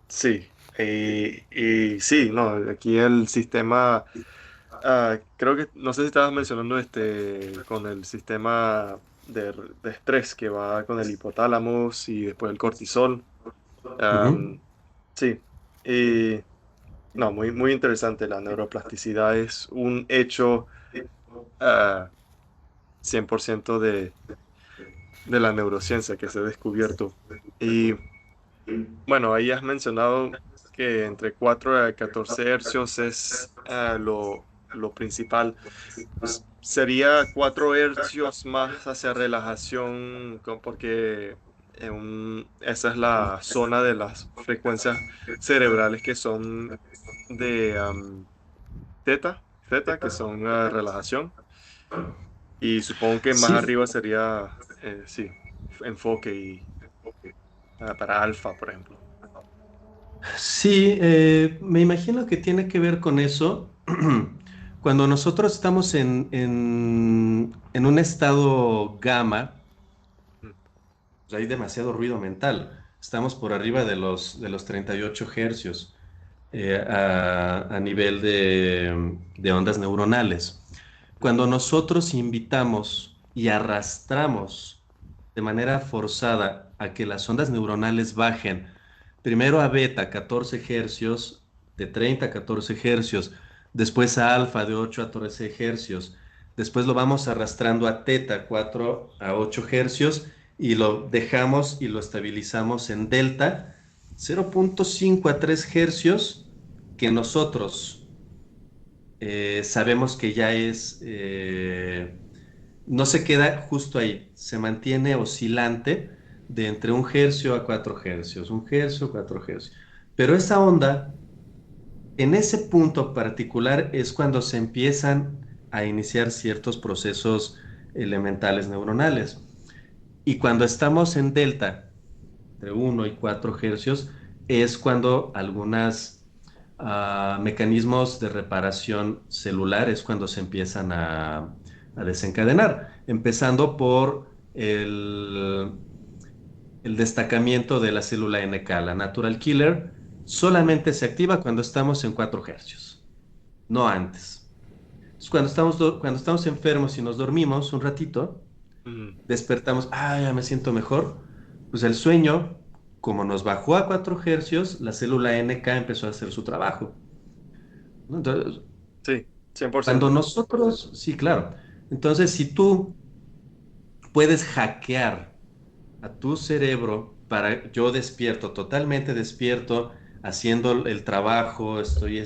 sí, y sí, no, aquí el sistema. Creo que, no sé si estabas mencionando con el sistema de estrés que va con el hipotálamo y después el cortisol. Ujú. Am, sí, y no, muy interesante. La neuroplasticidad es un hecho, ah, 100% de la neurociencia que se ha descubierto. Y bueno, ahí has mencionado que entre 4 a 14 hercios es lo principal. Sería 4 hercios más hacia relajación, porque esa es la zona de las frecuencias cerebrales que son de teta, que son relajación. Y supongo que más Sí, arriba sería, sí, enfoque para alfa, por ejemplo. sí, me imagino que tiene que ver con eso, Cuando nosotros estamos en un estado gamma, Mm. pues hay demasiado ruido mental. Estamos por arriba de los 38 hercios a nivel de ondas neuronales. Cuando nosotros invitamos y arrastramos de manera forzada a que las ondas neuronales bajen primero a beta 14 hercios, de 30 a 14 hercios, después a alfa de 8 a 13 hercios, después lo vamos arrastrando a teta 4 a 8 hercios y lo dejamos y lo estabilizamos en delta 0.5 a 3 hercios, que nosotros sabemos que ya no se queda justo ahí, se mantiene oscilante de entre 1 hercio a 4 hercios, 1 hercio a 4 hercios. Pero esa onda, en ese punto particular, es cuando se empiezan a iniciar ciertos procesos elementales neuronales. Y cuando estamos en delta, entre 1 y 4 hercios, es cuando algunos mecanismos de reparación celular es cuando se empiezan a desencadenar, empezando por el destacamiento de la célula NK, la natural killer, solamente se activa cuando estamos en 4 hercios, no antes. Entonces, cuando estamos enfermos y nos dormimos un ratito, Mm. despertamos, ya me siento mejor, pues el sueño, como nos bajó a 4 hercios, la célula NK empezó a hacer su trabajo, ¿no? Entonces, Sí, cuando 100%. nosotros, sí, claro. Entonces, si tú puedes hackear a tu cerebro para yo despierto, totalmente despierto, haciendo el trabajo, estoy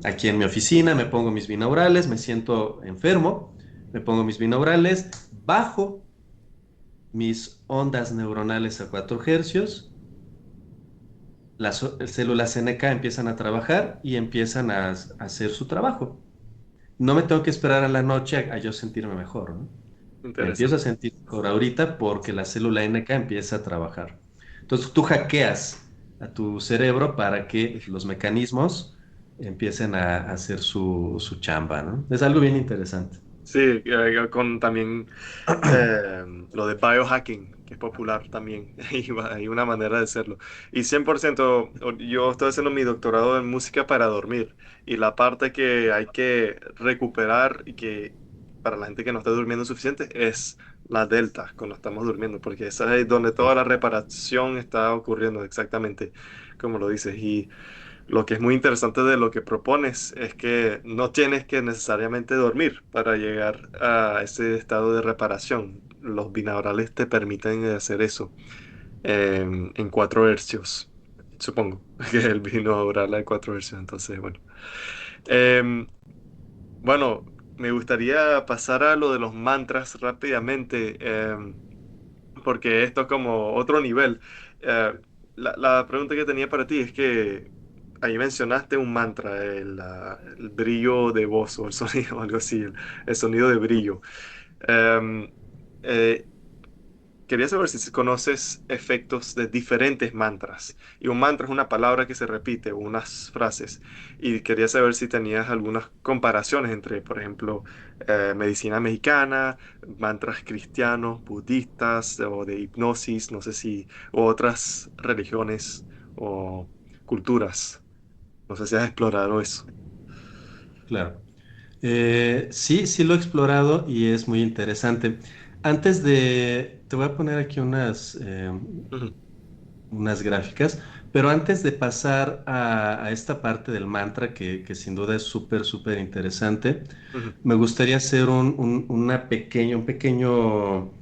aquí en mi oficina, me pongo mis binaurales, me siento enfermo, me pongo mis binaurales, bajo mis ondas neuronales a 4 hercios, las células NK empiezan a trabajar y empiezan a hacer su trabajo. No me tengo que esperar a la noche a yo sentirme mejor, ¿no? Me empiezo a Interesante. sentir mejor ahorita porque la célula NK empieza a trabajar. Entonces tú hackeas a tu cerebro para que los mecanismos empiecen a hacer su chamba, ¿no? Es algo bien interesante. Sí, con también lo de biohacking, que es popular también. Hay una manera de hacerlo. Y 100%, yo estoy haciendo mi doctorado en música para dormir. Y la parte que hay que recuperar y que para la gente que no está durmiendo suficiente es la delta, cuando estamos durmiendo, porque esa es donde toda la reparación está ocurriendo exactamente como lo dices. Y lo que es muy interesante de lo que propones es que no tienes que necesariamente dormir para llegar a ese estado de reparación. Los binaurales te permiten hacer eso en 4 hercios, supongo, que el binaural de 4 hercios. Entonces, bueno. Em, bueno, me gustaría pasar a lo de los mantras rápidamente, porque esto es como otro nivel. La pregunta que tenía para ti es que ahí mencionaste un mantra, el brillo de voz o el sonido, algo así, el sonido de brillo. Em, eh, Quería saber si conoces efectos de diferentes mantras. Y un mantra es una palabra que se repite, o unas frases. Y quería saber si tenías algunas comparaciones entre, por ejemplo, medicina mexicana, mantras cristianos, budistas o de hipnosis, no sé si, o otras religiones o culturas. No sé si has explorado eso. Claro. Sí, sí lo he explorado y es muy interesante. Te voy a poner aquí Ujú, unas gráficas, pero antes de pasar a esta parte del mantra, que sin duda es súper, súper interesante, ujú, me gustaría hacer un pequeño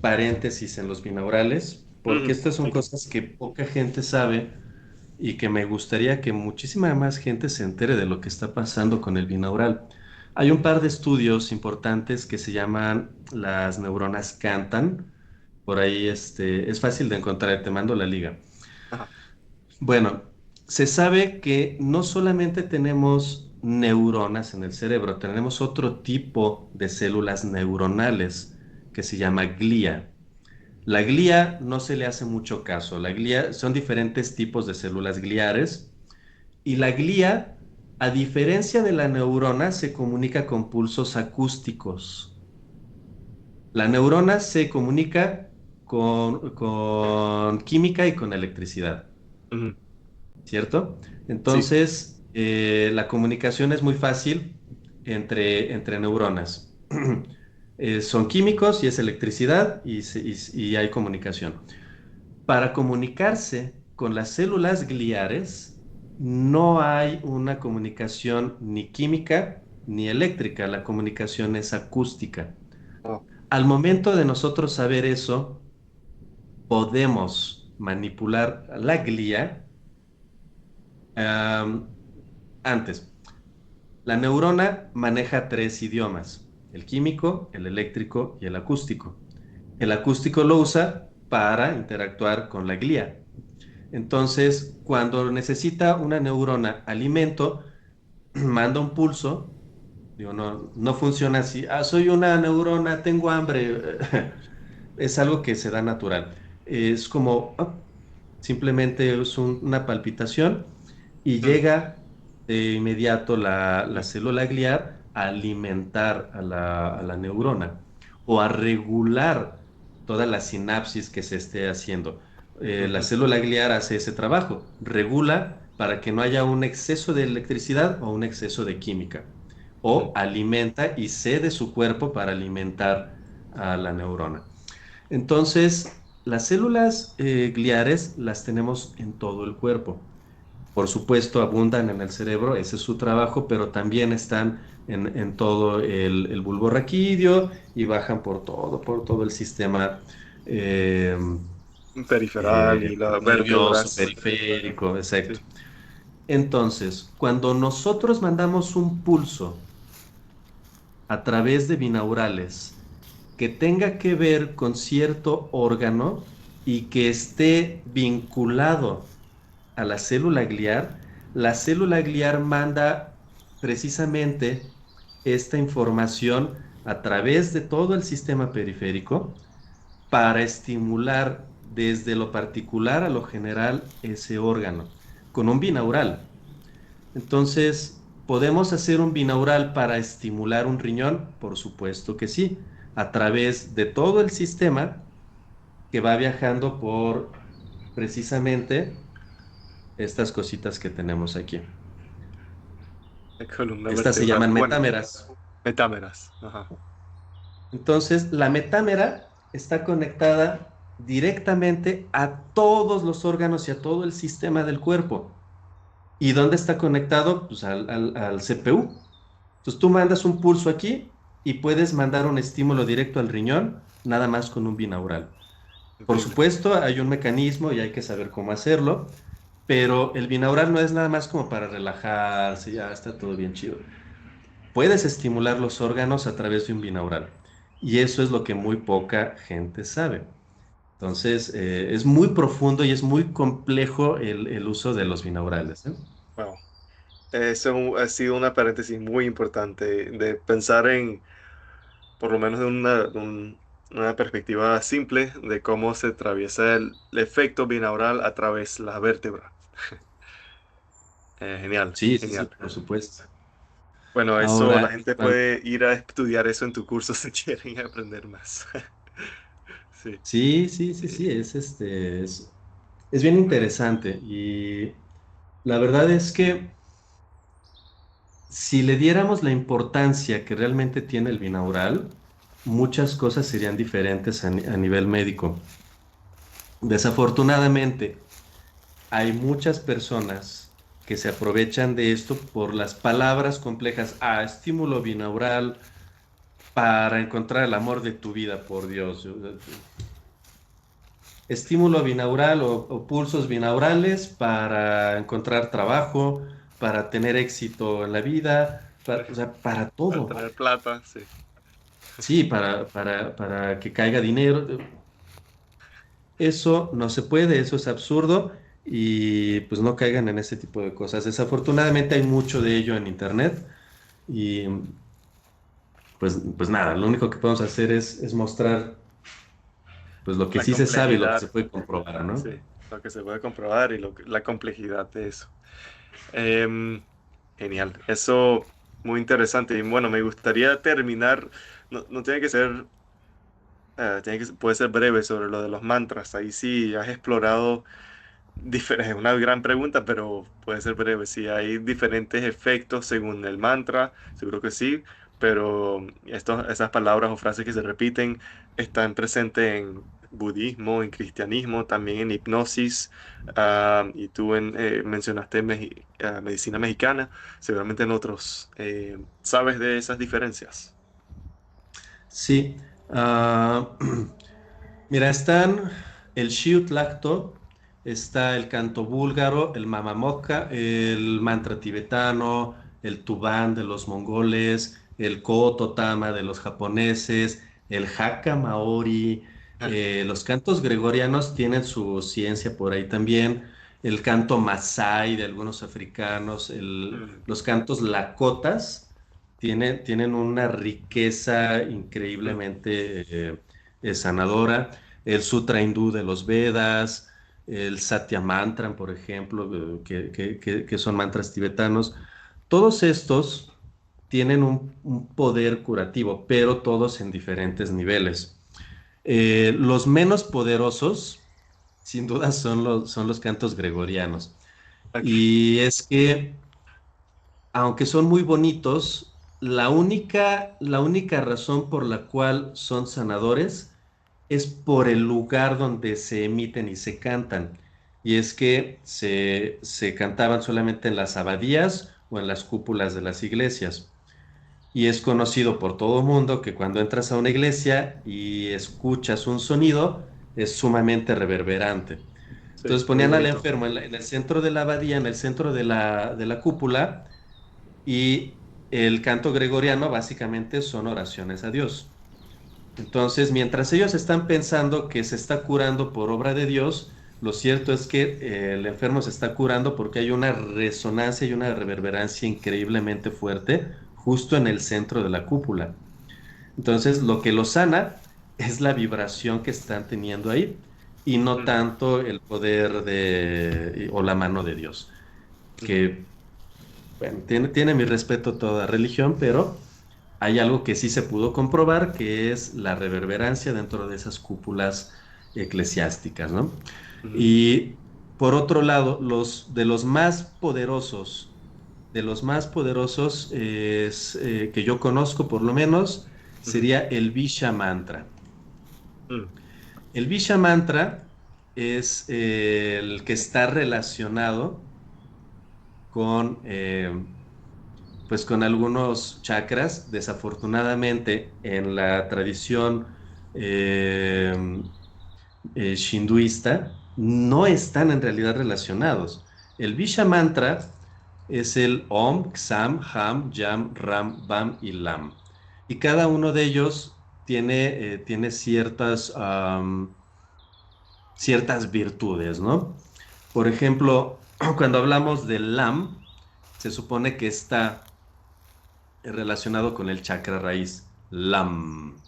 paréntesis en los binaurales, porque ujú, estas son sí. cosas que poca gente sabe y que me gustaría que muchísima más gente se entere de lo que está pasando con el binaural. Hay un par de estudios importantes que se llaman las neuronas cantan. Por ahí es fácil de encontrar, te mando la liga. Ajá. Bueno, se sabe que no solamente tenemos neuronas en el cerebro, tenemos otro tipo de células neuronales que se llama glía. La glía no se le hace mucho caso. La glía son diferentes tipos de células gliares y la glía A diferencia de la neurona, se comunica con pulsos acústicos. La neurona se comunica con química y con electricidad, Ujú. ¿cierto? Sí. Entonces, la comunicación es muy fácil entre neuronas. Son químicos y es electricidad y hay comunicación. Para comunicarse con las células gliares, no hay una comunicación ni química ni eléctrica, la comunicación es acústica. Oh, Al momento de nosotros saber eso, podemos manipular la glía. am, Antes, la neurona maneja tres idiomas: el químico, el eléctrico y el acústico. El acústico lo usa para interactuar con la glía. Entonces, cuando necesita una neurona alimento, manda un pulso. Digo, no, no funciona así. Ah, soy una neurona, tengo hambre. Es algo que se da natural. Es como, simplemente es una palpitación y mm, llega de inmediato la mm, célula gliar a alimentar a la neurona o a regular toda la sinapsis que se esté haciendo. La ujú, célula gliar hace ese trabajo, regula para que no haya un exceso de electricidad o un exceso de química, ujú. o alimenta y cede su cuerpo para alimentar a la neurona. Entonces, las células gliares las tenemos en todo el cuerpo. Por supuesto, abundan en el cerebro, ese es su trabajo, pero también están en todo el bulbo raquídeo y bajan por todo el sistema eh, Periferal y las nervioso, vértebras. periférico, exacto. Sí. Entonces, cuando nosotros mandamos un pulso a través de binaurales que tenga que ver con cierto órgano y que esté vinculado a la célula gliar manda precisamente esta información a través de todo el sistema periférico para estimular desde lo particular a lo general ese órgano con un binaural. Entonces, ¿podemos hacer un binaural para estimular un riñón? Por supuesto que sí, a través de todo el sistema que va viajando por precisamente estas cositas que tenemos aquí. La columna Estas se vertebral. llaman Bueno, metámeras. metámeras. Ajá. Entonces, la metámera está conectada directamente a todos los órganos y a todo el sistema del cuerpo. ¿Y dónde está conectado? Pues al CPU. Entonces tú mandas un pulso aquí y puedes mandar un estímulo directo al riñón, nada más con un binaural. Por Increíble. supuesto, hay un mecanismo y hay que saber cómo hacerlo, pero el binaural no es nada más como para relajarse, ya está todo bien chido. Puedes estimular los órganos a través de un binaural y eso es lo que muy poca gente sabe. Entonces, es muy profundo y es muy complejo el uso de los binaurales, ¿eh? Wow. Eso ha sido una paréntesis muy importante de pensar en, por lo menos de una perspectiva simple, de cómo se atraviesa el efecto binaural a través de la vértebra. Genial, Sí, sí, sí, genial. por supuesto. Bueno, eso la Ahora, gente puede ir a estudiar eso en tu curso si quieren aprender más. Sí. sí, sí, sí, sí, es bien interesante y la verdad es que si le diéramos la importancia que realmente tiene el binaural, muchas cosas serían diferentes a nivel médico. Desafortunadamente, hay muchas personas que se aprovechan de esto por las palabras complejas. Ah, estímulo binaural para encontrar el amor de tu vida, por Dios. Estímulo binaural o pulsos binaurales para encontrar trabajo, para tener éxito en la vida, o sea, para Para todo. traer plata, sí. Sí, para que caiga dinero. Eso no se puede, eso es absurdo y pues no caigan en ese tipo de cosas. Desafortunadamente hay mucho de ello en internet y pues nada, lo único que podemos hacer es mostrar pues lo que La sí se sabe y lo que se complejidad, puede comprobar, ¿no? sí. Lo que se puede comprobar y la complejidad de eso. Em, Genial. Eso muy interesante. Y bueno, me gustaría terminar, no tiene que ser, puede ser breve sobre lo de los mantras. Ahí sí has explorado es una gran pregunta, pero puede ser breve. Si hay diferentes efectos según el mantra, seguro que sí, pero esas palabras o frases que se repiten están presentes en budismo, en cristianismo, también en hipnosis, y tú mencionaste medicina mexicana, seguramente en otros. ¿Sabes de esas diferencias? Sí, ah, mira, están el Xiutlacto, está el canto búlgaro, el Mamamoca, el mantra tibetano, el Tubán de los mongoles, el Koototama de los japoneses, el Hakka Maori, los cantos gregorianos tienen su ciencia por ahí también, el canto Masái de algunos africanos, Mm, los cantos Lakotas tienen una riqueza mm, increíblemente sanadora. El Sutra hindú de los Vedas, el Satya Mantra, por ejemplo, que son mantras tibetanos. Todos estos tienen un poder curativo, pero todos en diferentes niveles. Los menos poderosos, sin duda, son los cantos gregorianos. ok. Y es que aunque son muy bonitos, la única razón por la cual son sanadores es por el lugar donde se emiten y se cantan. Y es que se cantaban solamente en las abadías o en las cúpulas de las iglesias. Y es conocido por todo el mundo que cuando entras a una iglesia y escuchas un sonido, es sumamente reverberante. Sí, Entonces muy ponían al bonito. enfermo en el centro de la abadía, en el centro de la cúpula, y el canto gregoriano básicamente son oraciones a Dios. Entonces, mientras ellos están pensando que se está curando por obra de Dios, lo cierto es que el enfermo se está curando porque hay una resonancia y una reverberancia increíblemente fuerte justo en el centro de la cúpula. Entonces, lo que lo sana es la vibración que están teniendo ahí y no Mm, tanto el poder o la mano de Dios, ujú. que bueno, tiene mi respeto toda religión, pero hay algo que sí se pudo comprobar, que es la reverberancia dentro de esas cúpulas eclesiásticas, ¿no? Ujú, Y por otro lado, de los más poderosos que yo conozco por lo menos, ujú, sería el Visha Mantra. mm, El Visha Mantra es el que está relacionado con pues con algunos chakras. Desafortunadamente, en la tradición eh, shinduista, no están en realidad relacionados. El Visha Mantra es el Om, Xam, Ham, Yam, Ram, Bam y Lam. Y cada uno de ellos tiene ciertas virtudes, ¿no? Por ejemplo, cuando hablamos del Lam, se supone que está relacionado con el chakra raíz, Lam.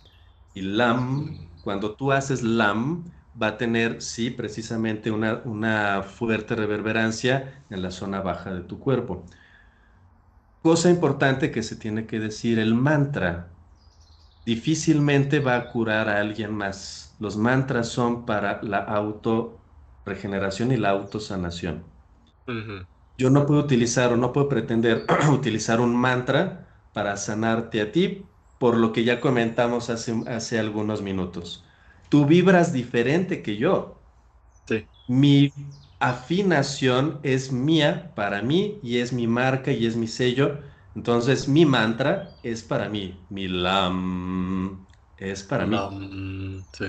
Y Lam, cuando tú haces Lam, va a tener, sí, precisamente una fuerte reverberancia en la zona baja de tu cuerpo. Cosa importante que se tiene que decir, el mantra difícilmente va a curar a alguien más. Los mantras son para la autorregeneración y la autosanación. ujú. Yo no puedo utilizar o no puedo pretender utilizar un mantra para sanarte a ti, por lo que ya comentamos hace algunos minutos. Tú vibras diferente que yo. Sí. Mi afinación es mía, para mí, y es mi marca y es mi sello. Entonces, mi mantra es para mí. Mi lam es para mí. Sí.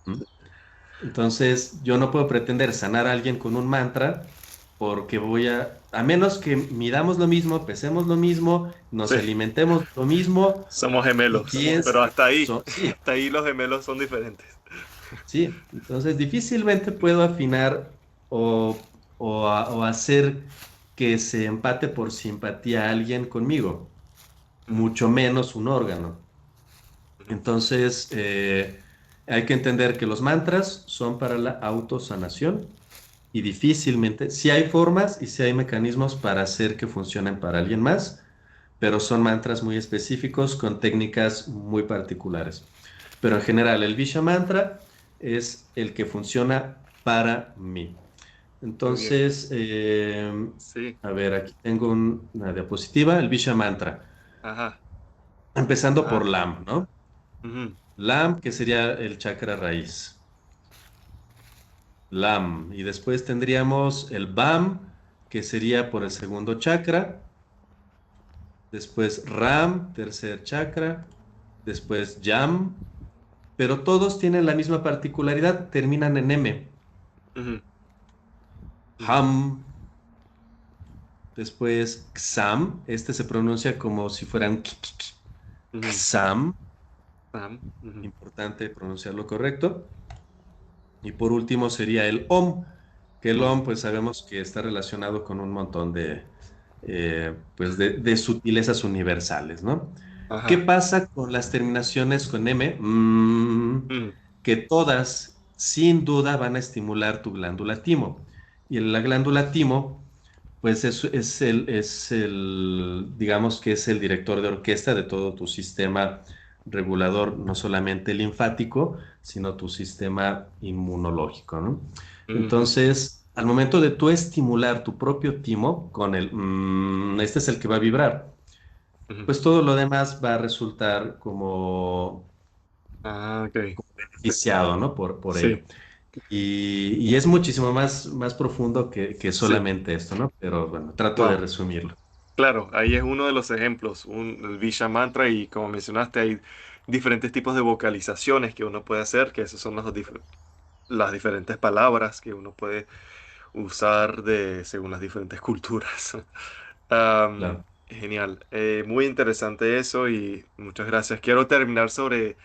¿Mm? Entonces, yo no puedo pretender sanar a alguien con un mantra porque a menos que midamos lo mismo, pesemos lo mismo, nos Sí. alimentemos lo mismo Somos y gemelos, pero sí, hasta ahí los gemelos son diferentes. sí. Entonces, difícilmente puedo afinar o hacer que se empate por simpatía a alguien conmigo, Ujú, mucho menos un órgano. ujú, Entonces, hay que entender que los mantras son para la autosanación. y difícilmente, sí hay formas y sí hay mecanismos para hacer que funcionen para alguien más, pero son mantras muy específicos con técnicas muy particulares. Pero en general, el Visha Mantra es el que funciona para mí. Muy bien. Entonces, Sí. a ver, aquí tengo una diapositiva, el Visha Mantra, Ajá. empezando por Ah. LAM, ¿no? Ujú, LAM, que sería el chakra raíz. LAM. Y después tendríamos el BAM, que sería por el segundo chakra. Después RAM, tercer chakra. Después YAM. Pero todos tienen la misma particularidad, terminan en M. ujú, ujú, HAM. Después XAM. Este se pronuncia como si fueran ujú. XAM. Ujú. Importante pronunciarlo correcto. Y por último sería el OM, que el OM pues sabemos que está relacionado con un montón pues de sutilezas universales, ¿no? ¿Qué Ajá. pasa con las terminaciones con M? Ujú, Que todas, sin duda, van a estimular tu glándula timo. Y la glándula timo, pues digamos que es el director de orquesta de todo tu sistema regulador, no solamente linfático, sino tu sistema inmunológico, ¿no? ujú, Entonces, al momento de tú estimular tu propio timo con este es el que va a vibrar, ujú. pues todo lo demás va a resultar como Ah, ok. beneficiado, ¿no? Por ello. Sí, Y es muchísimo más profundo que sí. solamente esto, ¿no? Pero bueno, trato de Wow. resumirlo. Claro, ahí es uno de los ejemplos, el Visha Mantra, y como mencionaste, hay diferentes tipos de vocalizaciones que uno puede hacer, que esas son las diferentes palabras que uno puede usar según las diferentes culturas. Claro. Genial. Muy interesante eso y muchas gracias. Quiero terminar sobre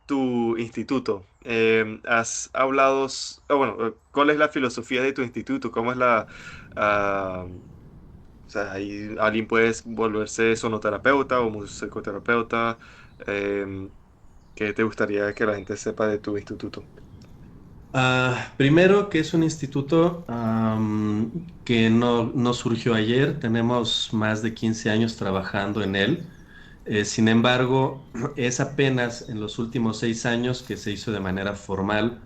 tu instituto. Has hablado, bueno, ¿cuál es la filosofía de tu instituto? ¿Cómo es ah, o sea, ahí alguien puede volverse sonoterapeuta o musicoterapeuta? Em, ¿Qué te gustaría que la gente sepa de tu instituto? Primero que es un instituto que no surgió ayer, tenemos más de 15 años trabajando en él. Sin embargo, es apenas en los últimos 6 años que se hizo de manera formal,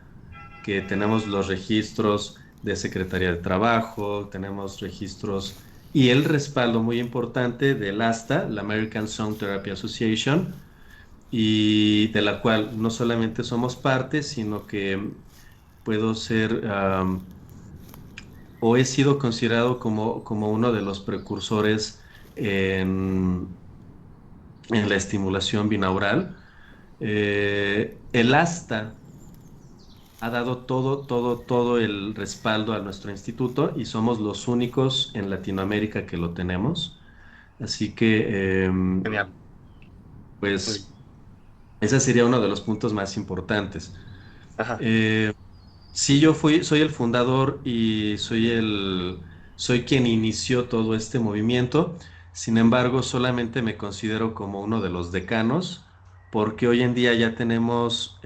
que tenemos los registros de Secretaría de Trabajo, tenemos registros y el respaldo muy importante del ASTA, la American Song Therapy Association, y de la cual no solamente somos parte, sino que puedo ser o he sido considerado como uno de los precursores en, en la estimulación binaural. El ASTA ha dado todo el respaldo a nuestro instituto y somos los únicos en Latinoamérica que lo tenemos. Así que, Genial. Muy- pues, ese sería uno de los puntos más importantes. Ajá. Eh, sí, soy el fundador y soy quien inició todo este movimiento. Sin embargo, solamente me considero como uno de los decanos, porque hoy en día ya tenemos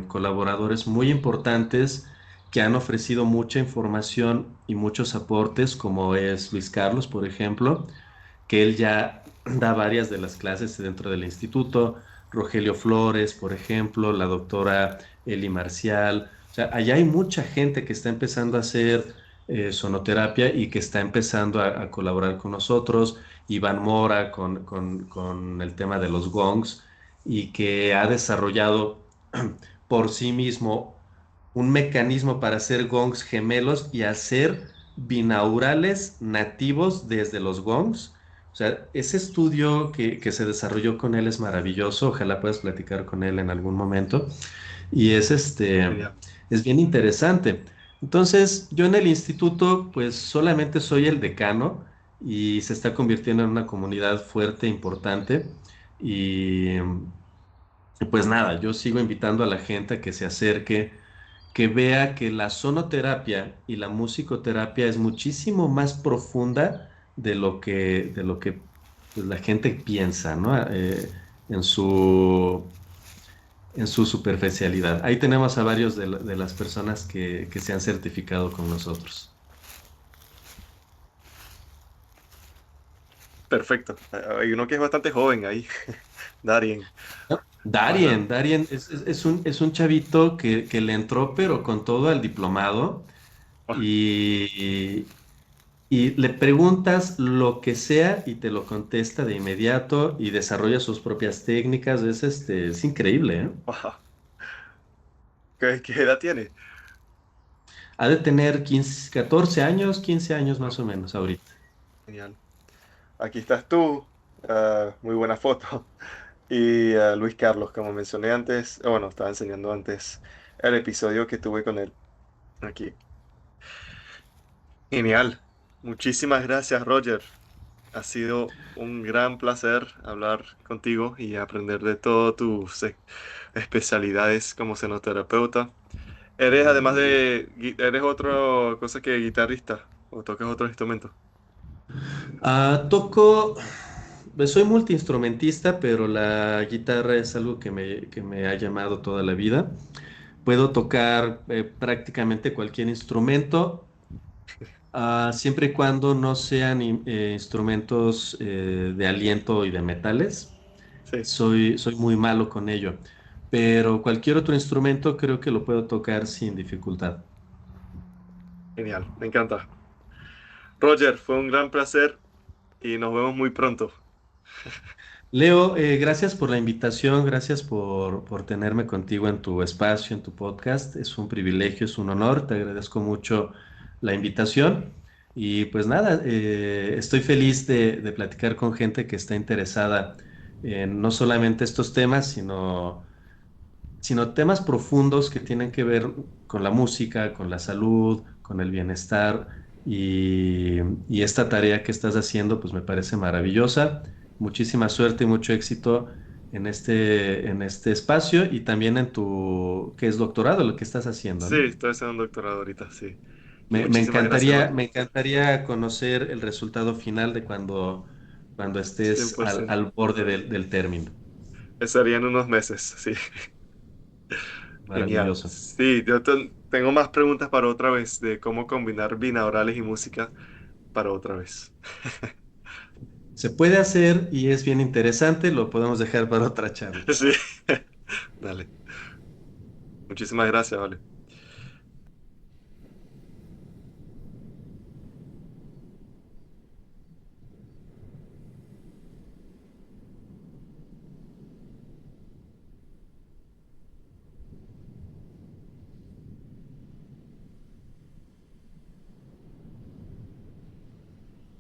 colaboradores muy importantes que han ofrecido mucha información y muchos aportes, como es Luis Carlos, por ejemplo, que él ya da varias de las clases dentro del instituto, Rogelio Flores, por ejemplo, la doctora Eli Marcial. O sea, allá hay mucha gente que está empezando a hacer sonoterapia y que está empezando a colaborar con nosotros. Iván Mora con el tema de los gongs y que ha desarrollado por sí mismo un mecanismo para hacer gongs gemelos y hacer binaurales nativos desde los gongs. O sea, ese estudio que se desarrolló con él es maravilloso. Ojalá puedas platicar con él en algún momento. Y Genial. es bien interesante. Entonces, yo en el instituto, pues solamente soy el decano y se está convirtiendo en una comunidad fuerte, importante. Y pues nada, yo sigo invitando a la gente a que se acerque, que vea que la sonoterapia y la musicoterapia es muchísimo más profunda de lo que pues, la gente piensa, ¿no? En en su superficialidad. Ahí tenemos a varios de las personas que se han certificado con nosotros. Perfecto. Hay uno que es bastante joven ahí, Darien. Bastante. Darien es un chavito que le entró, pero con todo al diplomado. Ah, Y, y le preguntas lo que sea y te lo contesta de inmediato y desarrolla sus propias técnicas. Es increíble, ¿eh? wow. ¿Qué edad tiene? Ha de tener 15, 14 años, 15 años Oh, más o menos ahorita. genial. Aquí estás tú. Muy buena foto. Y Luis Carlos, como mencioné antes, bueno, estaba enseñando antes el episodio que tuve con él aquí. Genial. Muchísimas gracias, Roger. Ha sido un gran placer hablar contigo y aprender de todas tus especialidades como senoterapeuta. Eres, además de, eres otra cosa que guitarrista o tocas otro instrumento. Toco, soy multiinstrumentista, pero la guitarra es algo que me ha llamado toda la vida. Puedo tocar prácticamente cualquier instrumento. Siempre y cuando no sean instrumentos de aliento y de metales, Sí, soy muy malo con ello. Pero cualquier otro instrumento creo que lo puedo tocar sin dificultad. genial, me encanta. Roger, fue un gran placer y nos vemos muy pronto. Leo, gracias por la invitación, gracias por tenerme contigo en tu espacio, en tu podcast. Es un privilegio, es un honor, te agradezco mucho la invitación. Y pues nada, estoy feliz de platicar con gente que está interesada en no solamente estos temas, sino temas profundos que tienen que ver con la música, con la salud, con el bienestar y esta tarea que estás haciendo pues me parece maravillosa. Muchísima suerte y mucho éxito en este espacio y también en tu, ¿qué es doctorado? Lo que estás haciendo, Sí, ¿no? estoy haciendo un doctorado ahorita, sí. Y muchísimas gracias, Me Roger. encantaría conocer el resultado final de cuando cien estés por ciento. al borde del término. Serían unos meses, sí. Genial. Maravilloso. Sí, tengo más preguntas para otra vez de cómo combinar binaurales y música para otra vez. Se puede hacer y es bien interesante, lo podemos dejar para otra charla. Sí. Dale. Muchísimas gracias, vale.